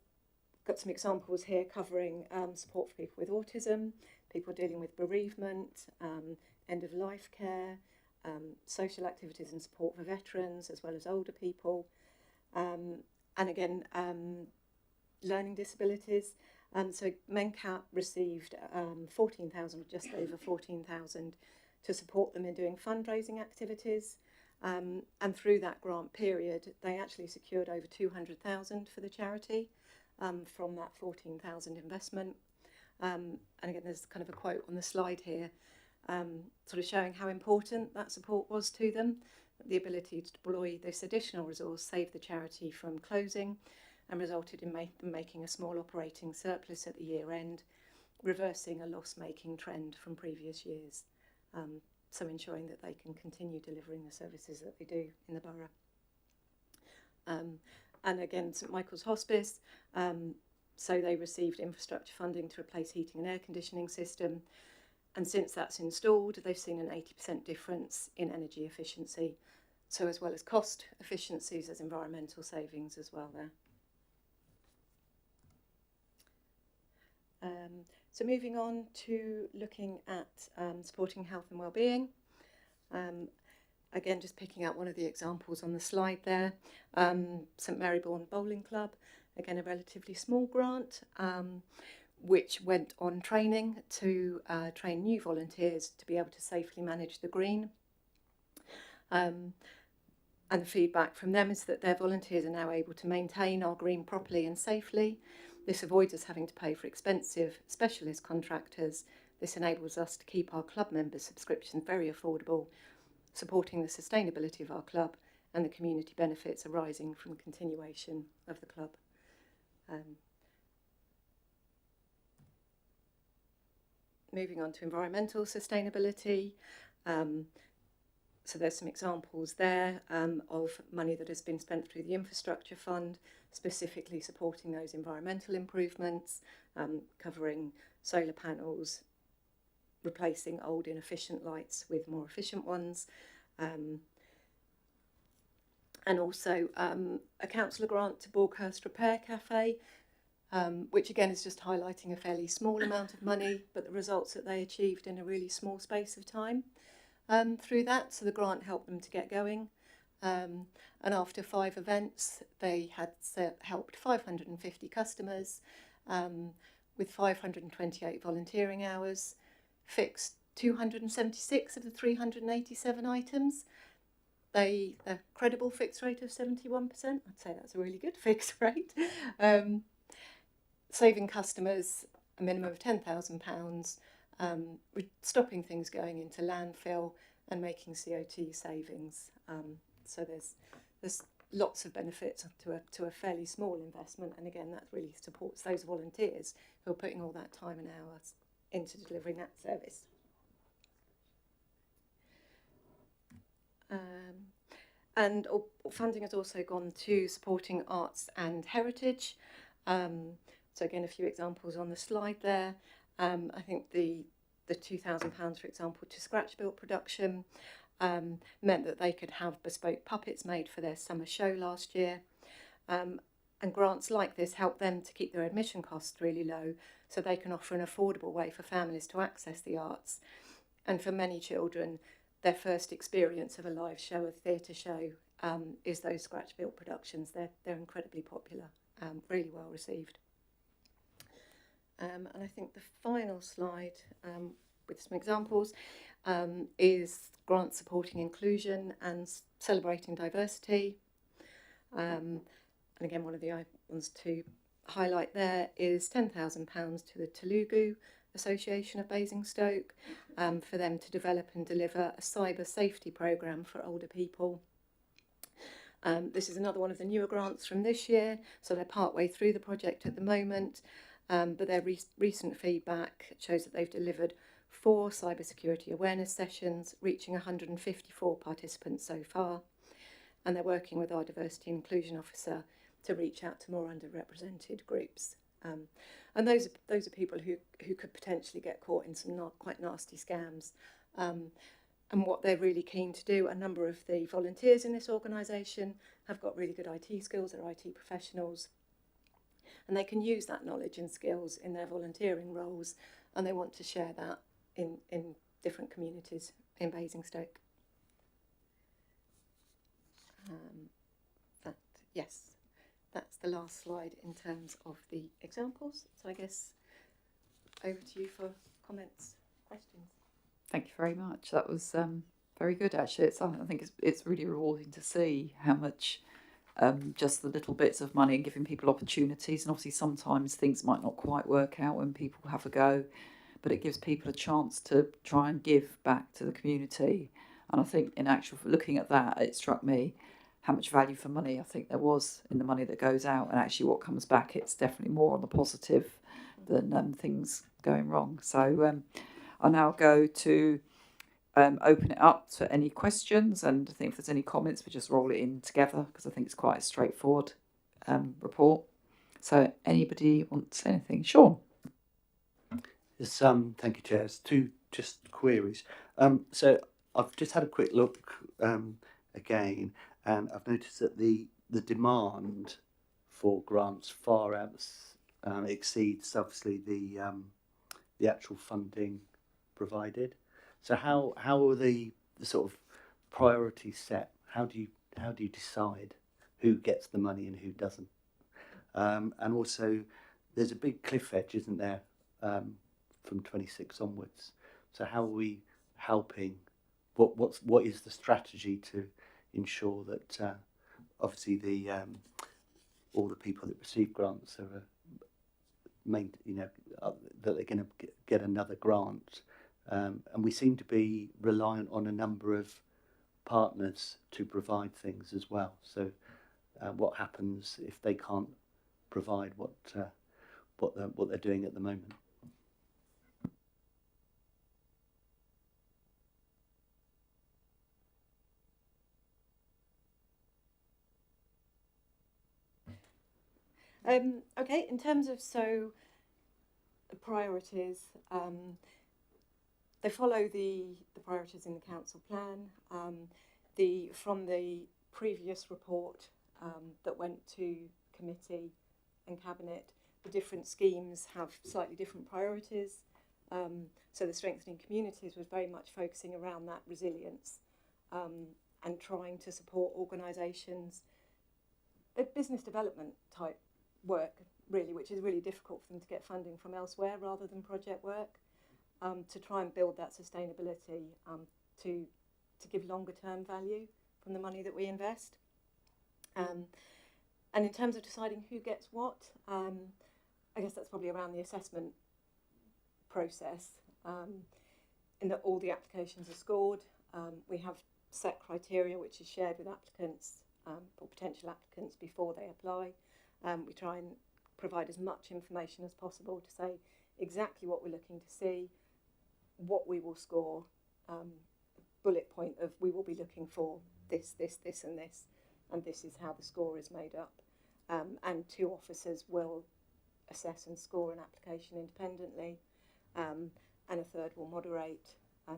got some examples here covering support for people with autism, people dealing with bereavement, end-of-life care, social activities and support for veterans as well as older people, and again learning disabilities. So MenCat received 14,000, just over 14,000, to support them in doing fundraising activities, and through that grant period they actually secured over 200,000 for the charity from that 14,000 investment. And again, there's kind of a quote on the slide here, sort of showing how important that support was to them. The ability to deploy this additional resource saved the charity from closing and resulted in them making a small operating surplus at the year end, reversing a loss-making trend from previous years. So ensuring that they can continue delivering the services that they do in the borough. And again, St Michael's Hospice, so they received infrastructure funding to replace heating and air conditioning system, and since that's installed they've seen an 80% difference in energy efficiency, so as well as cost efficiencies, there's environmental savings as well there. So moving on to looking at supporting health and wellbeing. Again, just picking out one of the examples on the slide there, St Maryborn Bowling Club, again a relatively small grant, which went on training to train new volunteers to be able to safely manage the green. And the feedback from them is that their volunteers are now able to maintain our green properly and safely. This avoids us having to pay for expensive specialist contractors. This enables us to keep our club members' subscriptions very affordable, supporting the sustainability of our club and the community benefits arising from the continuation of the club. Moving on to environmental sustainability. So there's some examples there of money that has been spent through the infrastructure fund, specifically supporting those environmental improvements, covering solar panels, replacing old inefficient lights with more efficient ones, and also a councillor grant to Borghurst Repair Cafe, which again is just highlighting a fairly small amount of money, but the results that they achieved in a really small space of time. Through that, so the grant helped them to get going, and after 5 events they had helped 550 customers with 528 volunteering hours, fixed 276 of the 387 items. A credible fixed rate of 71%, I'd say that's a really good fixed rate, saving customers a minimum of £10,000, stopping things going into landfill and making CO2 savings. So there's lots of benefits to a fairly small investment, and again that really supports those volunteers who are putting all that time and hours into delivering that service. And funding has also gone to supporting arts and heritage. So again, a few examples on the slide there. I think the £2,000, for example, to scratch built production meant that they could have bespoke puppets made for their summer show last year. And grants like this help them to keep their admission costs really low, so they can offer an affordable way for families to access the arts. And for many children, their first experience of a live show, a theatre show, is those scratch built productions. They're incredibly popular, really well received. And I think the final slide with some examples is grants supporting inclusion and celebrating diversity. And again, one of the ones to highlight there is £10,000 to the Telugu Association of Basingstoke for them to develop and deliver a cyber safety programme for older people. This is another one of the newer grants from this year, so they're partway through the project at the moment. but their recent feedback shows that they've delivered 4 cybersecurity awareness sessions, reaching 154 participants so far, and they're working with our diversity and inclusion officer to reach out to more underrepresented groups. And those are people who could potentially get caught in some quite nasty scams. And what they're really keen to do, a number of the volunteers in this organisation have got really good IT skills, they're IT professionals, and they can use that knowledge and skills in their volunteering roles, and they want to share that in different communities in Basingstoke. Yes, that's the last slide in terms of the examples. So I guess over to you for comments, questions. Thank you very much. That was very good, actually. I think it's really rewarding to see how much just the little bits of money and giving people opportunities. And obviously sometimes things might not quite work out when people have a go, but it gives people a chance to try and give back to the community. And I think in actual looking at that, it struck me how much value for money I think there was in the money that goes out, and actually what comes back, it's definitely more on the positive than things going wrong. So I'll now go to open it up to any questions, and I think if there's any comments, we just roll it in together because I think it's quite a straightforward report. So anybody want to say anything? Sean? Yes, thank you, Chair. There's 2 just queries. So I've just had a quick look again, and I've noticed that the demand for grants far exceeds obviously the actual funding provided. So how are the sort of priorities set? How do you decide who gets the money and who doesn't? And also, there's a big cliff edge, isn't there, from 26 onwards? So how are we helping? What is the strategy to ensure that obviously all the people that receive grants are that they're going to get another grant, and we seem to be reliant on a number of partners to provide things as well. So what happens if they can't provide what they're doing at the moment? Okay, in terms of the priorities, they follow the priorities in the council plan. From the previous report that went to committee and cabinet, the different schemes have slightly different priorities. So the strengthening communities was very much focusing around that resilience and trying to support organisations, business development type work really, which is really difficult for them to get funding from elsewhere rather than project work, to try and build that sustainability, to give longer term value from the money that we invest. And in terms of deciding who gets what, I guess that's probably around the assessment process, in that all the applications are scored. We have set criteria which is shared with applicants or potential applicants before they apply. We try and provide as much information as possible to say exactly what we're looking to see, what we will score, bullet point of we will be looking for this, this, this and this, and this is how the score is made up. And 2 officers will assess and score an application independently, and a 3rd will moderate,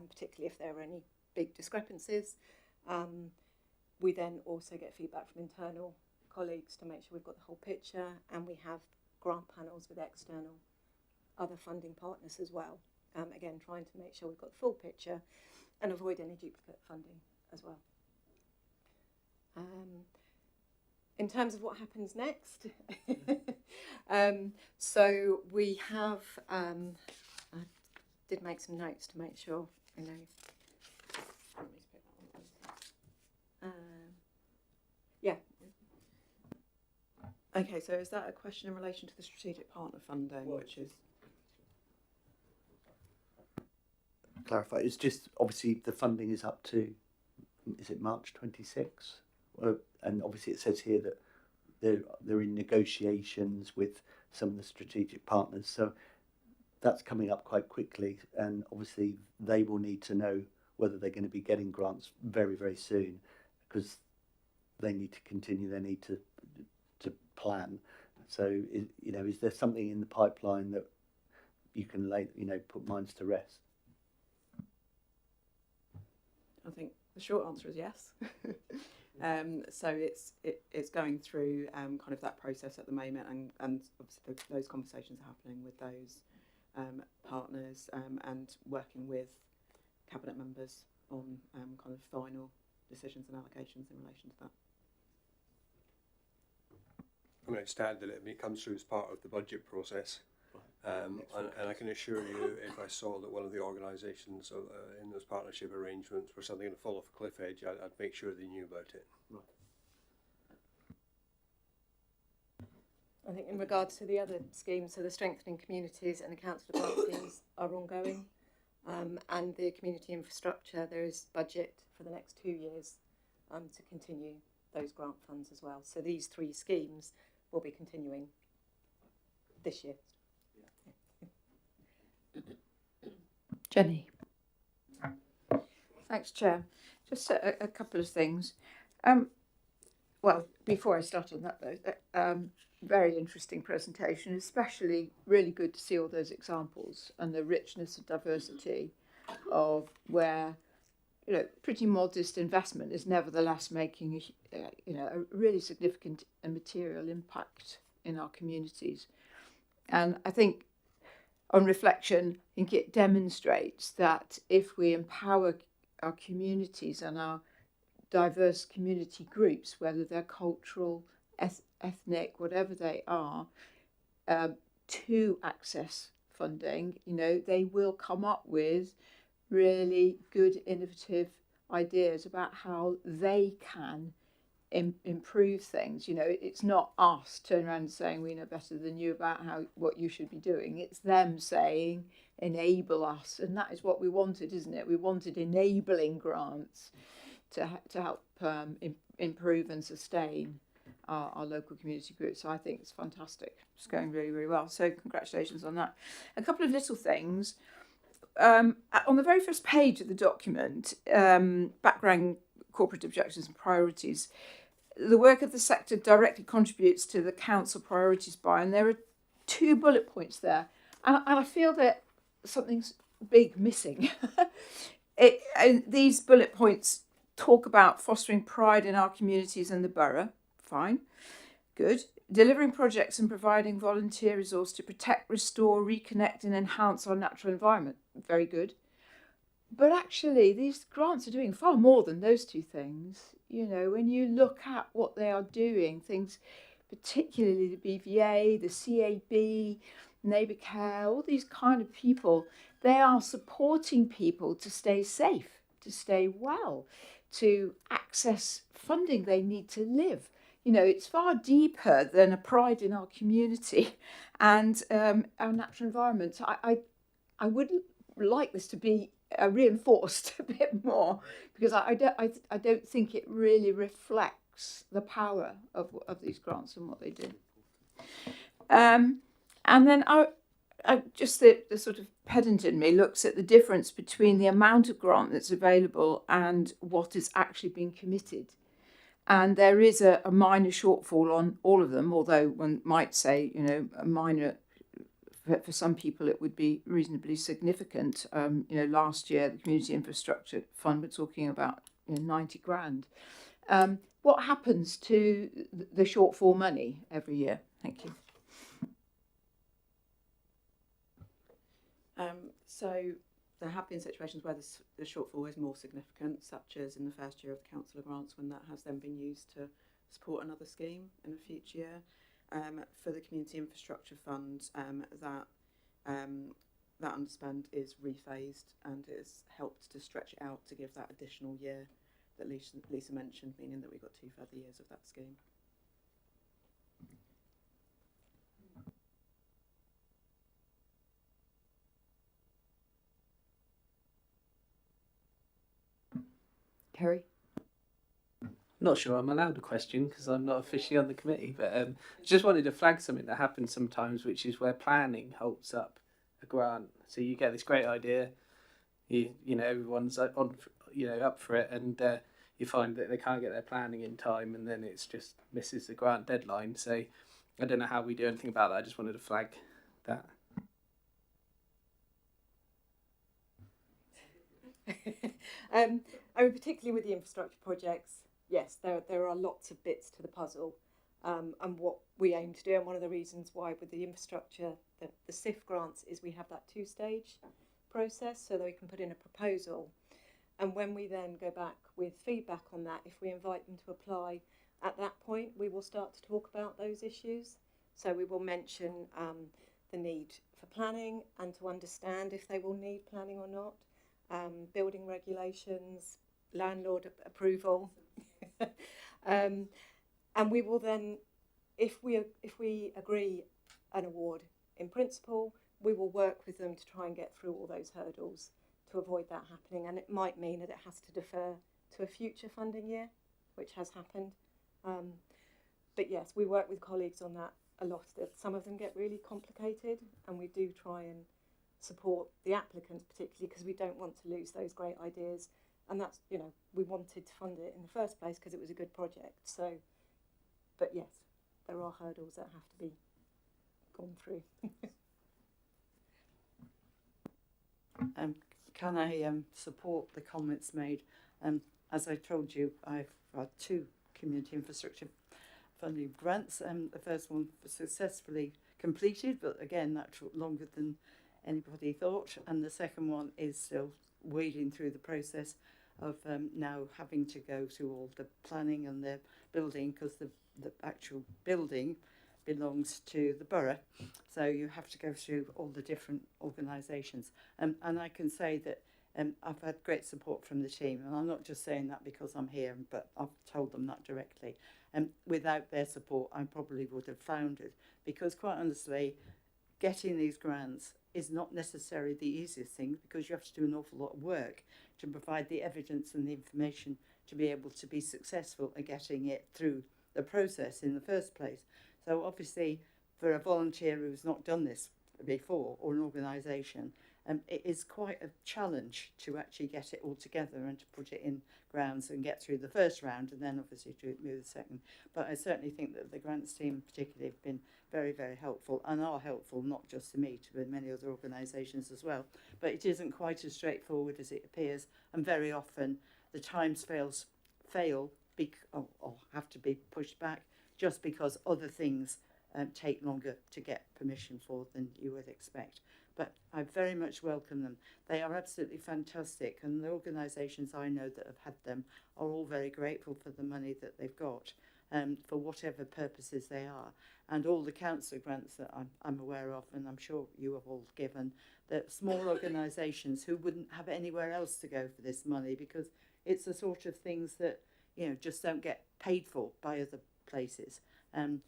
particularly if there are any big discrepancies. We then also get feedback from internal colleagues to make sure we've got the whole picture, and we have grant panels with external other funding partners as well. Again, trying to make sure we've got the full picture and avoid any duplicate funding as well. In terms of what happens next, so we have, I did make some notes to make sure, you know. Yeah. Okay, so is that a question in relation to the strategic partner funding, which is? Clarify, it's just obviously the funding is up to, is it March 26? And obviously it says here that they're in negotiations with some of the strategic partners. So that's coming up quite quickly, and obviously they will need to know whether they're going to be getting grants very, very soon, because they need to continue. They need to plan. So, is there something in the pipeline that you can put minds to rest? I think the short answer is yes. So it's going through kind of that process at the moment, and obviously those conversations are happening with those partners and working with cabinet members on kind of final decisions and allocations in relation to that. I mean, it's sad that it comes through as part of the budget process. And I can assure you, if I saw that one of the organisations in those partnership arrangements were something to fall off a cliff edge, I'd make sure they knew about it. Right. I think in regards to the other schemes, so the strengthening communities and the council grant schemes are ongoing, and the community infrastructure, there is budget for the next 2 years to continue those grant funds as well. So these 3 schemes will be continuing this year. Jenny. Thanks, Chair. Just a couple of things. Well, before I start on that though, very interesting presentation, especially really good to see all those examples and the richness of diversity of where, pretty modest investment is nevertheless making, a really significant and material impact in our communities. And I think on reflection, I think it demonstrates that if we empower our communities and our diverse community groups, whether they're cultural, ethnic, whatever they are, to access funding, they will come up with really good, innovative ideas about how they can improve things. It's not us turning around and saying we know better than you about what you should be doing. It's them saying enable us, and that is what we wanted, isn't it? We wanted enabling grants to help improve and sustain our local community groups. So I think it's fantastic. It's going really, really well. So congratulations on that. A couple of little things. On the very first page of the document, background, corporate objectives and priorities, the work of the sector directly contributes to the council priorities by, and there are 2 bullet points there, and I feel that something's big missing. These bullet points talk about fostering pride in our communities and the borough. Fine, good. Delivering projects and providing volunteer resource to protect, restore, reconnect and enhance our natural environment. Very good. But actually, these grants are doing far more than those 2 things. When you look at what they are doing, things, particularly the BVA, the CAB, neighbour care, all these kind of people, they are supporting people to stay safe, to stay well, to access funding they need to live. It's far deeper than a pride in our community and our natural environment. I would like this to be reinforced a bit more, because I don't think it really reflects the power of these grants and what they do. And then I just the sort of pedant in me looks at the difference between the amount of grant that's available and what is actually being committed. And there is a minor shortfall on all of them, although one might say, a minor, for some people it would be reasonably significant. Last year, the Community Infrastructure Fund, we're talking about 90 grand. What happens to the shortfall money every year? Thank you. So there have been situations where the shortfall is more significant, such as in the first year of the councillor grants, when that has then been used to support another scheme in a future year. For the Community Infrastructure Fund, that underspend is rephased, and it's helped to stretch it out to give that additional year that Lisa mentioned, meaning that we've got 2 further years of that scheme. Kerry? Not sure I'm allowed a question because I'm not officially on the committee, but just wanted to flag something that happens sometimes, which is where planning holds up a grant. So you get this great idea, you know everyone's on, up for it, and you find that they can't get their planning in time, and then it's just misses the grant deadline. So I don't know how we do anything about that. I just wanted to flag that. I mean, particularly with the infrastructure projects, yes, there are lots of bits to the puzzle, and what we aim to do, and one of the reasons why with the infrastructure, the SIF grants, is we have that two-stage process so that we can put in a proposal, and when we then go back with feedback on that, if we invite them to apply at that point, we will start to talk about those issues. So we will mention the need for planning and to understand if they will need planning or not, building regulations, landlord approval, and we will then, if we agree an award in principle, we will work with them to try and get through all those hurdles to avoid that happening, and it might mean that it has to defer to a future funding year, which has happened. But yes, we work with colleagues on that a lot. Some of them get really complicated, and we do try and support the applicants, particularly because we don't want to lose those great ideas. And that's, we wanted to fund it in the first place because it was a good project. So, but yes, there are hurdles that have to be gone through. Can I support the comments made? As I told you, I've had 2 community infrastructure funding grants. The first one was successfully completed, but again, that took longer than anybody thought. And the second one is still wading through the process of now having to go through all the planning and the building, because the actual building belongs to the borough. So you have to go through all the different organisations. And I can say that I've had great support from the team, and I'm not just saying that because I'm here, but I've told them that directly. Without their support, I probably would have floundered, because quite honestly, getting these grants is not necessarily the easiest thing, because you have to do an awful lot of work to provide the evidence and the information to be able to be successful at getting it through the process in the first place. So obviously, for a volunteer who's not done this before, or an organisation, it is quite a challenge to actually get it all together and to put it in grounds and get through the first round, and then obviously to move the second. But I certainly think that the grants team particularly have been very, very helpful, and are helpful not just to me, to many other organisations as well. But it isn't quite as straightforward as it appears, and very often the timescales fail or have to be pushed back just because other things take longer to get permission for than you would expect. But I very much welcome them. They are absolutely fantastic, and the organisations I know that have had them are all very grateful for the money that they've got, for whatever purposes they are. And all the council grants that I'm aware of, and I'm sure you have all given, that small organisations who wouldn't have anywhere else to go for this money, because it's the sort of things that just don't get paid for by other places. And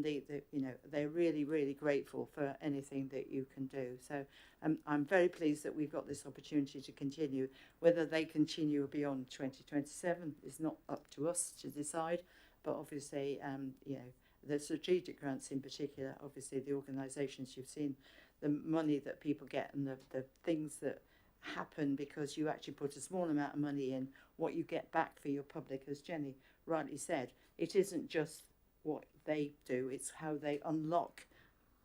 they're really, really grateful for anything that you can do. So I'm very pleased that we've got this opportunity to continue. Whether they continue beyond 2027 is not up to us to decide, but obviously, the strategic grants in particular, obviously the organisations, you've seen the money that people get and the things that happen because you actually put a small amount of money in, what you get back for your public, as Jenny rightly said. It isn't just what they do, it's how they unlock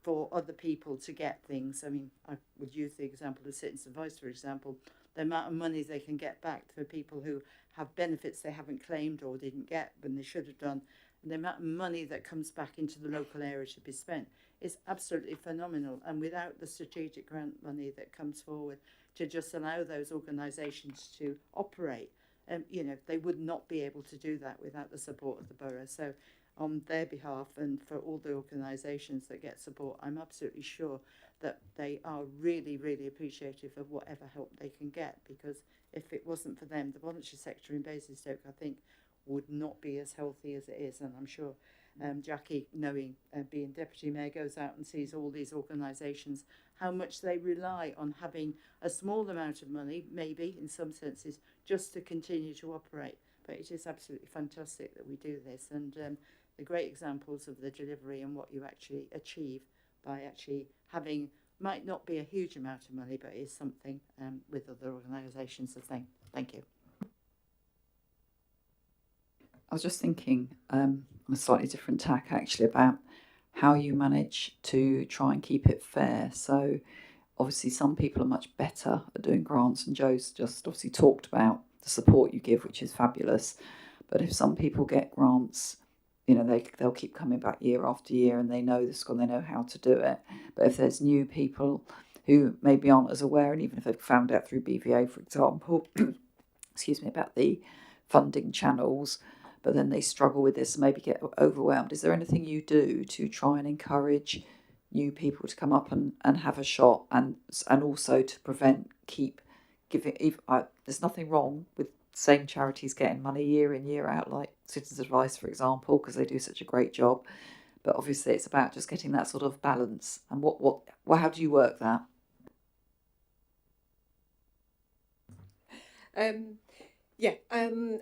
for other people to get things. I mean, I would use the example of Citizen Voice, for example. The amount of money they can get back for people who have benefits they haven't claimed or didn't get when they should have done, and the amount of money that comes back into the local area to be spent is absolutely phenomenal. And without the strategic grant money that comes forward to just allow those organisations to operate, they would not be able to do that without the support of the borough. So on their behalf, and for all the organisations that get support, I'm absolutely sure that they are really, really appreciative of whatever help they can get, because if it wasn't for them, the voluntary sector in Basingstoke, I think, would not be as healthy as it is. And I'm sure Jackie, knowing being Deputy Mayor, goes out and sees all these organisations, how much they rely on having a small amount of money, maybe in some senses, just to continue to operate. but it is absolutely fantastic that we do this, and the great examples of the delivery and what you actually achieve by actually having, might not be a huge amount of money, but it is something with other organisations. So thank you. I was just thinking on a slightly different tack actually about how you manage to try and keep it fair. So obviously some people are much better at doing grants, and Joe's just obviously talked about the support you give, which is fabulous. But if some people get grants, you know, they'll keep coming back year after year, and they know the school, they know how to do it. But if there's new people who maybe aren't as aware, and even if they've found out through BVA, for example, excuse me, about the funding channels, but then they struggle with this and maybe get overwhelmed, is there anything you do to try and encourage new people to come up and have a shot, and also to keep giving? There's nothing wrong with same charities getting money year in, year out, like Citizens Advice, for example, because they do such a great job. But obviously it's about just getting that sort of balance. And how do you work that?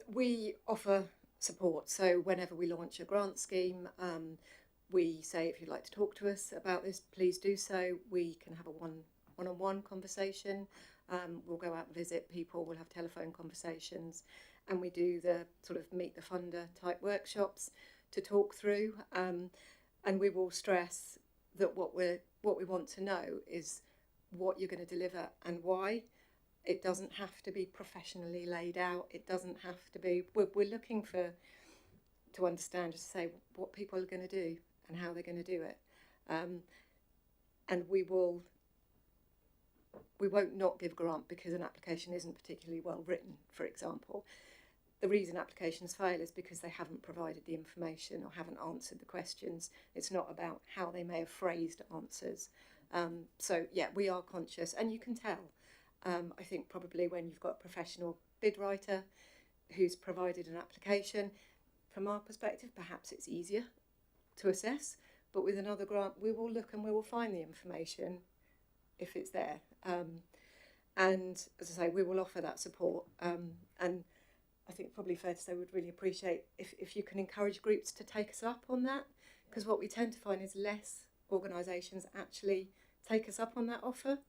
We offer support. So whenever we launch a grant scheme, we say, if you'd like to talk to us about this, please do so. We can have a one-on-one conversation. We'll go out and visit people, we'll have telephone conversations, and we do the sort of meet the funder type workshops to talk through. And we will stress that what we want to know is what you're going to deliver and why. It doesn't have to be professionally laid out. It doesn't have to be. We're looking to understand, just to say what people are going to do and how they're going to do it, and we won't not give grant because an application isn't particularly well written, for example. The reason applications fail is because they haven't provided the information or haven't answered the questions. It's not about how they may have phrased answers. So yeah, we are conscious, and you can tell. I think probably when you've got a professional bid writer who's provided an application, from our perspective, perhaps it's easier to assess, but with another grant, we will look and we will find the information if it's there. And as I say, we will offer that support. And I think probably fair to say we'd really appreciate if you can encourage groups to take us up on that, because what we tend to find is less organisations actually take us up on that offer.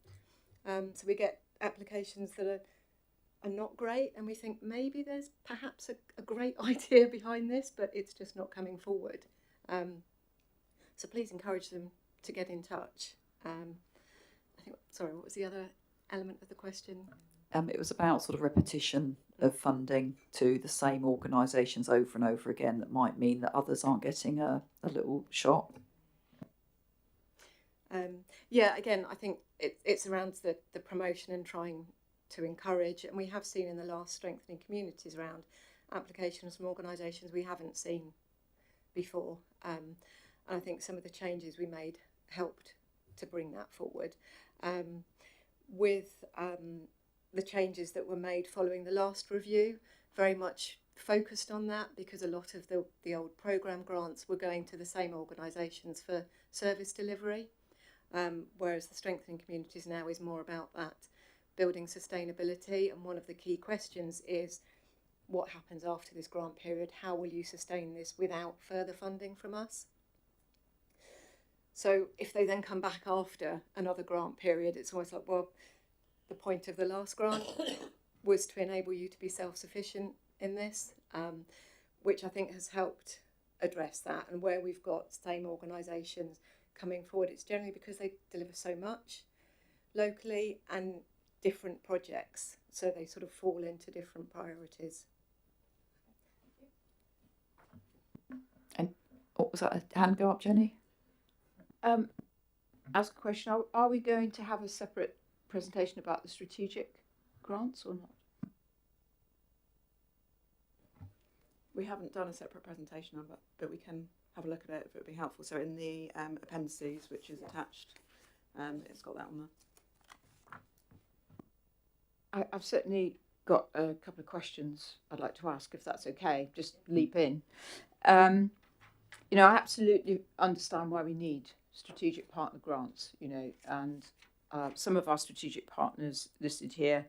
So we get applications that are not great, and we think maybe there's perhaps a great idea behind this, but it's just not coming forward. So please encourage them to get in touch. I think, sorry, what was the other element of the question? It was about sort of repetition of funding to the same organisations over and over again that might mean that others aren't getting a little shot. Yeah, again, I think it's around the promotion and trying to encourage, and we have seen in the last strengthening communities around applications from organisations we haven't seen before, and I think some of the changes we made helped to bring that forward. With the changes that were made following the last review, very much focused on that, because a lot of the old programme grants were going to the same organisations for service delivery. Whereas the strengthening communities now is more about that building sustainability, and one of the key questions is what happens after this grant period? How will you sustain this without further funding from us? So if they then come back after another grant period, it's almost like, well, the point of the last grant was to enable you to be self-sufficient in this, which I think has helped address that. And where we've got same organisations coming forward, it's generally because they deliver so much locally and different projects, so they sort of fall into different priorities. And what was that, a hand go up, Jenny? Ask a question, are we going to have a separate presentation about the strategic grants or not? We haven't done a separate presentation on it, but we can have a look at it if it would be helpful. So in the appendices, which is attached, it's got that on there. I've certainly got a couple of questions I'd like to ask, if that's okay. Just leap in. You know, I absolutely understand why we need strategic partner grants, you know, and some of our strategic partners listed here,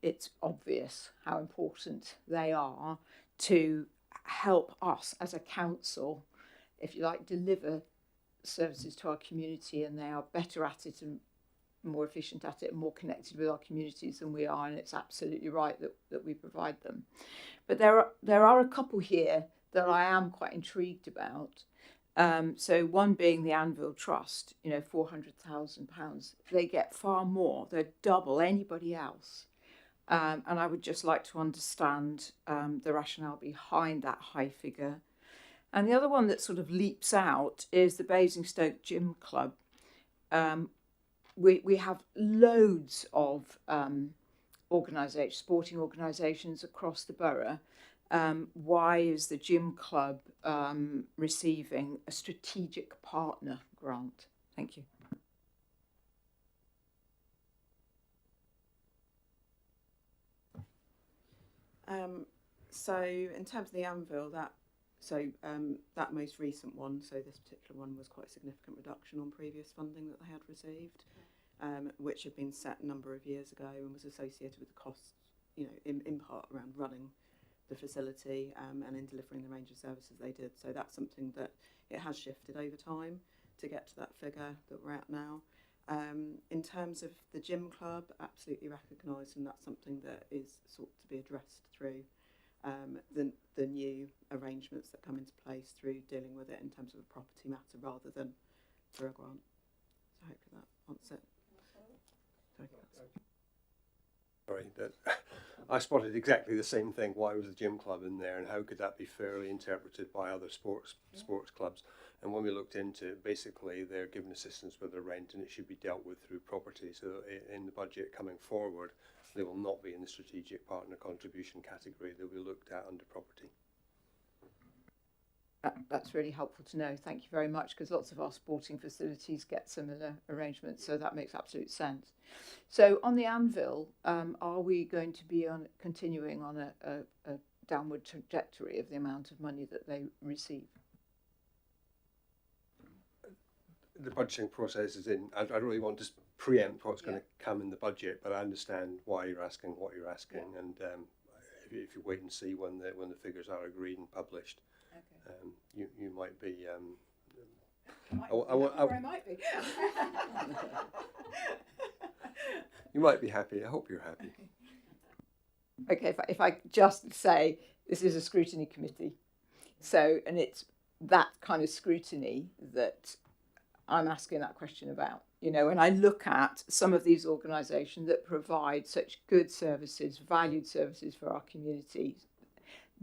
it's obvious how important they are to help us as a council, if you like, deliver services to our community, and they are better at it and more efficient at it and more connected with our communities than we are, and it's absolutely right that we provide them. But there are a couple here that I am quite intrigued about. So one being the Anvil Trust, you know, £400,000. They get far more. They're double anybody else. And I would just like to understand the rationale behind that high figure. And the other one that sort of leaps out is the Basingstoke Gym Club. We have loads of sporting organisations across the borough. Why is the gym club receiving a strategic partner grant? Thank you. So in terms of the Anvil, that most recent one, so this particular one was quite a significant reduction on previous funding that they had received, which had been set a number of years ago and was associated with the costs, you know, in part around running the facility and in delivering the range of services they did. So that's something that it has shifted over time to get to that figure that we're at now. In terms of the gym club, absolutely recognised, and that's something that is sought to be addressed through the new arrangements that come into place through dealing with it in terms of a property matter rather than through a grant. So hopefully that answers it. Sorry, I spotted exactly the same thing. Why was the gym club in there, and how could that be fairly interpreted by other sports clubs? And when we looked into it, basically they're given assistance with their rent, and it should be dealt with through property. So in the budget coming forward, they will not be in the strategic partner contribution category. They'll be looked at under property. That's really helpful to know. Thank you very much, because lots of our sporting facilities get similar arrangements, so that makes absolute sense. So on the Anvil, are we going to be continuing on a downward trajectory of the amount of money that they receive? The budgeting process is in. I don't really want to preempt what's going to come in the budget, but I understand why you're asking what you're asking, and if you wait and see when the figures are agreed and published. Okay. You might be. I might be. You might be happy. I hope you're happy. Okay, if I just say this is a scrutiny committee, and it's that kind of scrutiny that I'm asking that question about. You know, when I look at some of these organisations that provide such good services, valued services for our communities,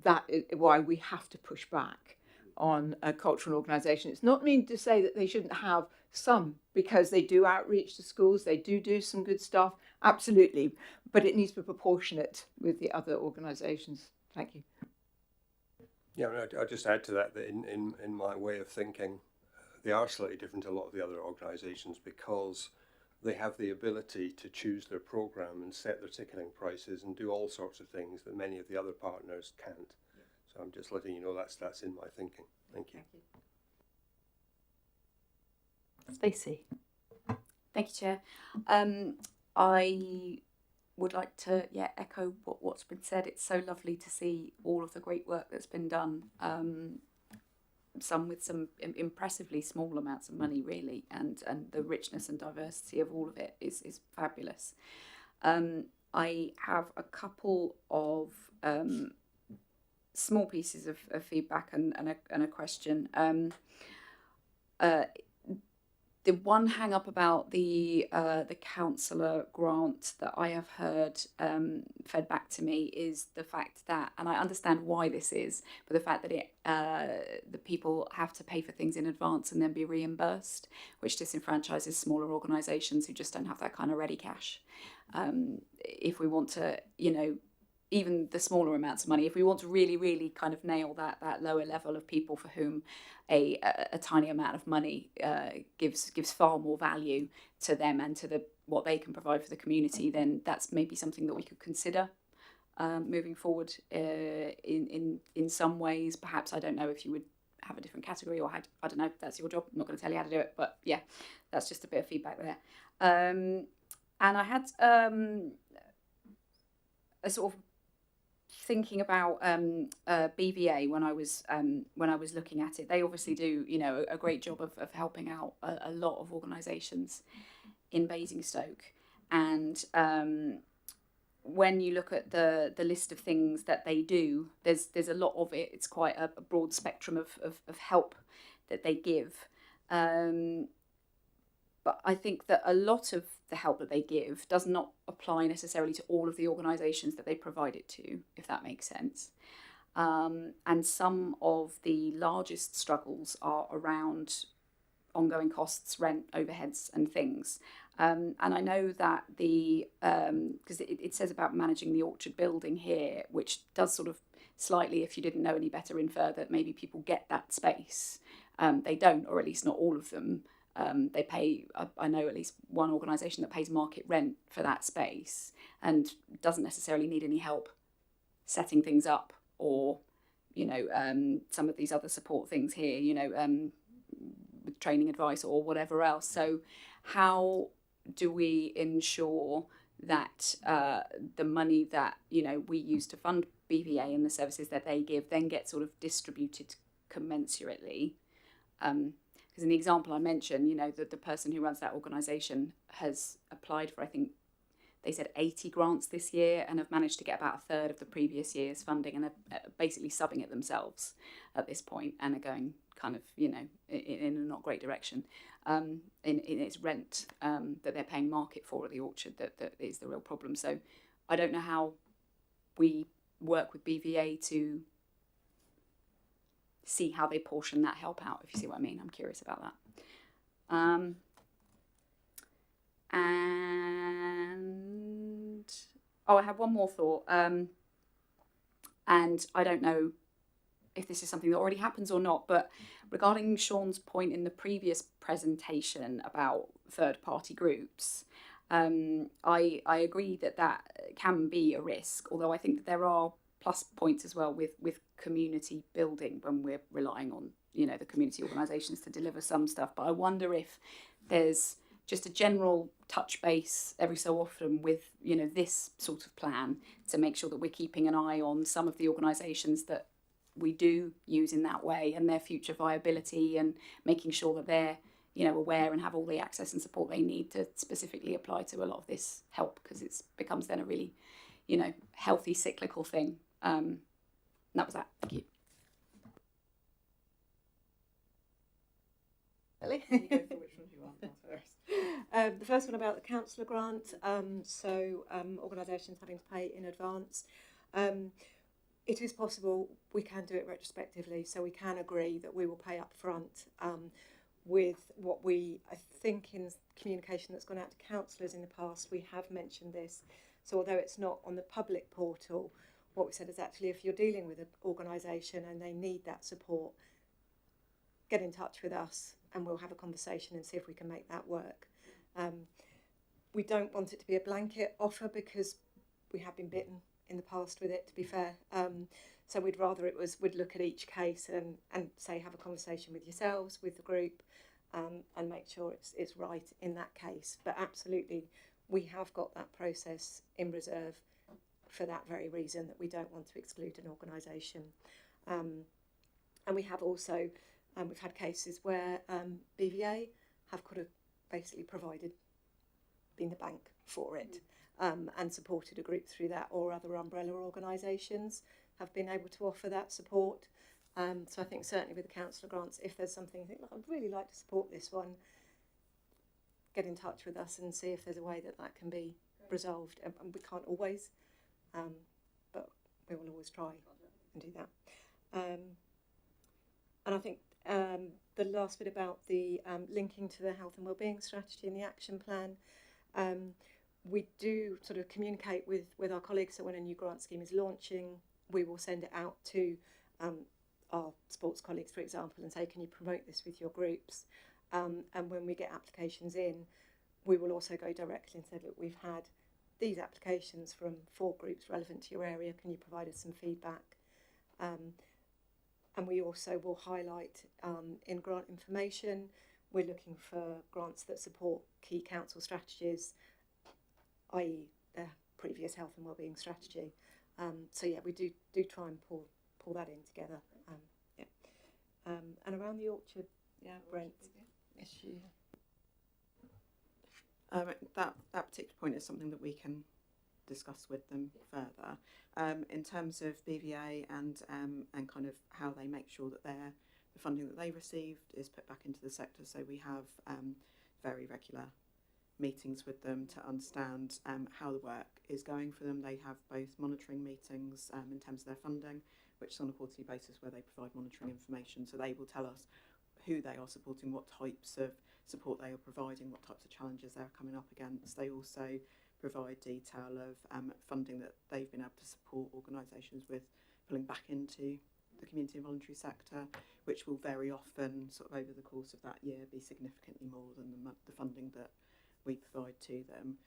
that is why we have to push back on a cultural organisation. It's not mean to say that they shouldn't have some, because they do outreach to schools, they do some good stuff, absolutely, but it needs to be proportionate with the other organisations. Thank you. Yeah, I'll just add to that in my way of thinking, they are slightly different to a lot of the other organisations because they have the ability to choose their programme and set their ticketing prices and do all sorts of things that many of the other partners can't. Yeah. So I'm just letting you know that's in my thinking. Thank you. Stacey. Thank you, Chair. I would like to echo what's been said. It's so lovely to see all of the great work that's been done. Some with some impressively small amounts of money, really, and the richness and diversity of all of it is fabulous. I have a couple of small pieces of feedback and a question. The one hang up about the councillor grant that I have heard fed back to me is the fact that, and I understand why this is, but the fact that the people have to pay for things in advance and then be reimbursed, which disenfranchises smaller organisations who just don't have that kind of ready cash. If we want to, even the smaller amounts of money, if we want to really, really kind of nail that lower level of people for whom a tiny amount of money gives far more value to them and to what they can provide for the community, then that's maybe something that we could consider moving forward in some ways. Perhaps, I don't know if you would have a different category or I don't know, that's your job. I'm not going to tell you how to do it, but yeah, that's just a bit of feedback there. And I had a sort of thinking about BVA when I was looking at it. They obviously do, you know, a great job of helping out a lot of organisations in Basingstoke, and when you look at the list of things that they do, there's a lot of it. It's quite a broad spectrum of help that they give. But I think that a lot of the help that they give does not apply necessarily to all of the organisations that they provide it to, if that makes sense. And some of the largest struggles are around ongoing costs, rent, overheads and things. And I know that because it says about managing the Orchard building here, which does sort of slightly, if you didn't know any better, infer that maybe people get that space. They don't, or at least not all of them. They pay, I know at least one organisation that pays market rent for that space and doesn't necessarily need any help setting things up, or, you know, some of these other support things here, you know, with training advice or whatever else. So how do we ensure that the money that, you know, we use to fund BVA and the services that they give then get sort of distributed commensurately? Because in the example I mentioned, you know, the person who runs that organisation has applied for, I think they said 80 grants this year, and have managed to get about a third of the previous year's funding, and are basically subbing it themselves at this point, and are going kind of, you know, in a not great direction. In its rent that they're paying market for at the Orchard, that is the real problem. So I don't know how we work with BVA to see how they portion that help out, if you see what I mean. I'm curious about that. And I have one more thought, and I don't know if this is something that already happens or not, but regarding Sean's point in the previous presentation about third-party groups, I agree that can be a risk, although I think that there are plus points as well with community building when we're relying on, you know, the community organisations to deliver some stuff. But I wonder if there's just a general touch base every so often with, you know, this sort of plan to make sure that we're keeping an eye on some of the organisations that we do use in that way and their future viability, and making sure that they're, you know, aware and have all the access and support they need to specifically apply to a lot of this help, because it becomes then a really, you know, healthy cyclical thing. That was that. Thank you. Ellie? You go for which one you want first. The first one about the councillor grant, organisations having to pay in advance. It is possible we can do it retrospectively, so we can agree that we will pay up front with what I think in communication that's gone out to councillors in the past, we have mentioned this. So although it's not on the public portal, what we said is actually if you're dealing with an organisation and they need that support, get in touch with us and we'll have a conversation and see if we can make that work. We don't want it to be a blanket offer because we have been bitten in the past with it, to be fair. So we'd rather we'd look at each case and say have a conversation with yourselves, with the group, and make sure it's right in that case. But absolutely, we have got that process in reserve for that very reason, that we don't want to exclude an organisation. And we have also, we've had cases where BVA have could have basically been the bank for it, and supported a group through that, or other umbrella organisations have been able to offer that support. So I think certainly with the councillor grants, if there's something you think, I'd really like to support this one, get in touch with us and see if there's a way that can be resolved. And we can't always, but we will always try and do that. And I think the last bit about the linking to the health and wellbeing strategy and the action plan, we do sort of communicate with our colleagues. So when a new grant scheme is launching, we will send it out to our sports colleagues, for example, and say, can you promote this with your groups? And when we get applications in, we will also go directly and say, look, we've had these applications from 4 groups relevant to your area. Can you provide us some feedback? And we also will highlight in grant information, we're looking for grants that support key council strategies, i.e. the previous health and wellbeing strategy. So yeah, we do try and pull that in together. And around the orchard, Brent. Issue. That particular point is something that we can discuss with them further. In terms of BVA and kind of how they make sure that the funding that they received is put back into the sector. So we have very regular meetings with them to understand how the work is going for them. They have both monitoring meetings in terms of their funding, which is on a quarterly basis where they provide monitoring information. So they will tell us who they are supporting, what types of support they are providing, what types of challenges they're coming up against. They also provide detail of funding that they've been able to support organisations with pulling back into the community and voluntary sector, which will very often, sort of over the course of that year, be significantly more than the funding that we provide to them.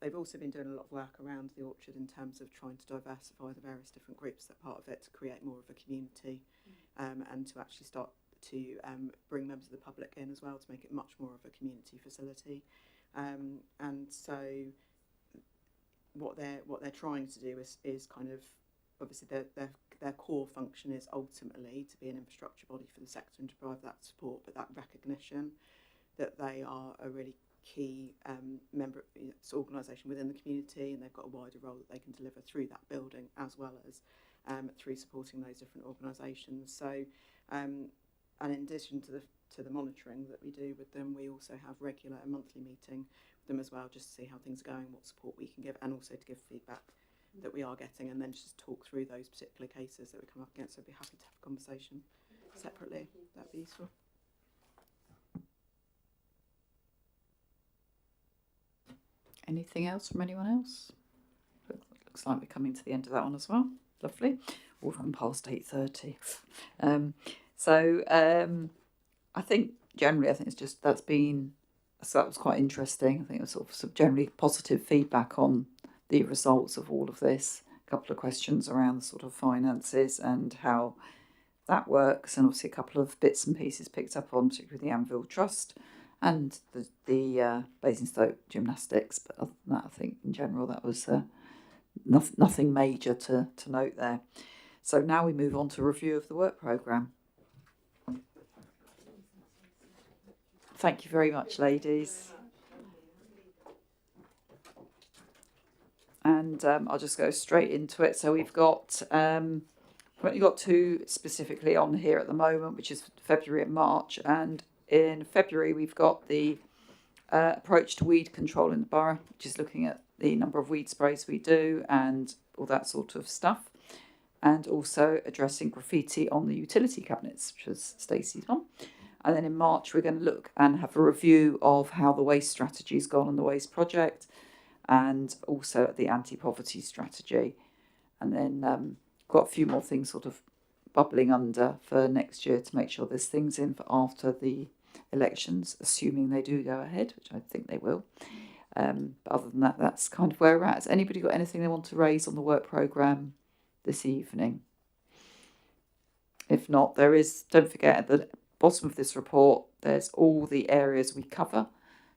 They've also been doing a lot of work around the orchard in terms of trying to diversify the various different groups that are part of it to create more of a community and to actually start to bring members of the public in as well to make it much more of a community facility. And so what they're trying to do is kind of, obviously their core function is ultimately to be an infrastructure body for the sector and to provide that support, but that recognition that they are a really key member organisation within the community, and they've got a wider role that they can deliver through that building as well as through supporting those different organisations. So and in addition to the monitoring that we do with them, we also have regular and monthly meeting with them as well, just to see how things are going, what support we can give, and also to give feedback that we are getting, and then just talk through those particular cases that we come up against. So I'd be happy to have a conversation separately. That'd be useful. Anything else from anyone else? Looks like we're coming to the end of that one as well. Lovely. We'll run past 8:30. I think generally, it's just that was quite interesting. I think it was sort of some generally positive feedback on the results of all of this. A couple of questions around the sort of finances and how that works, and obviously a couple of bits and pieces picked up on, particularly the Anvil Trust and the Basingstoke gymnastics. But other than that, I think in general that was nothing major to note there. So now we move on to review of the work programme. Thank you very much, ladies. And I'll just go straight into it. So we've got two specifically on here at the moment, which is February and March. And in February, we've got the approach to weed control in the borough, which is looking at the number of weed sprays we do and all that sort of stuff. And also addressing graffiti on the utility cabinets, which was Stacey's one. And then in March, we're going to look and have a review of how the waste strategy's gone on the waste project, and also the anti-poverty strategy. And then got a few more things sort of bubbling under for next year to make sure there's things in for after the elections, assuming they do go ahead, which I think they will. But other than that, that's kind of where we're at. Has anybody got anything they want to raise on the work programme this evening? If not, don't forget at the bottom of this report, there's all the areas we cover.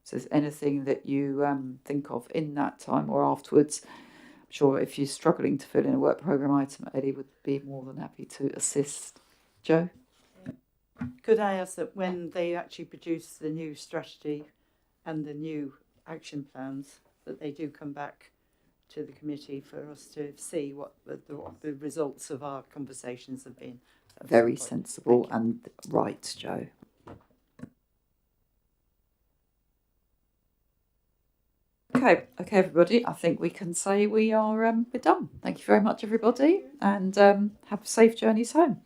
So if there's anything that you think of in that time or afterwards, I'm sure if you're struggling to fill in a work programme item, Eddie would be more than happy to assist. Jo? Could I ask that when they actually produce the new strategy and the new action plans, that they do come back to the committee for us to see what the results of our conversations have been? Very sensible and right, Jo. Okay, everybody. I think we can say we're done. Thank you very much, everybody, and have safe journeys home.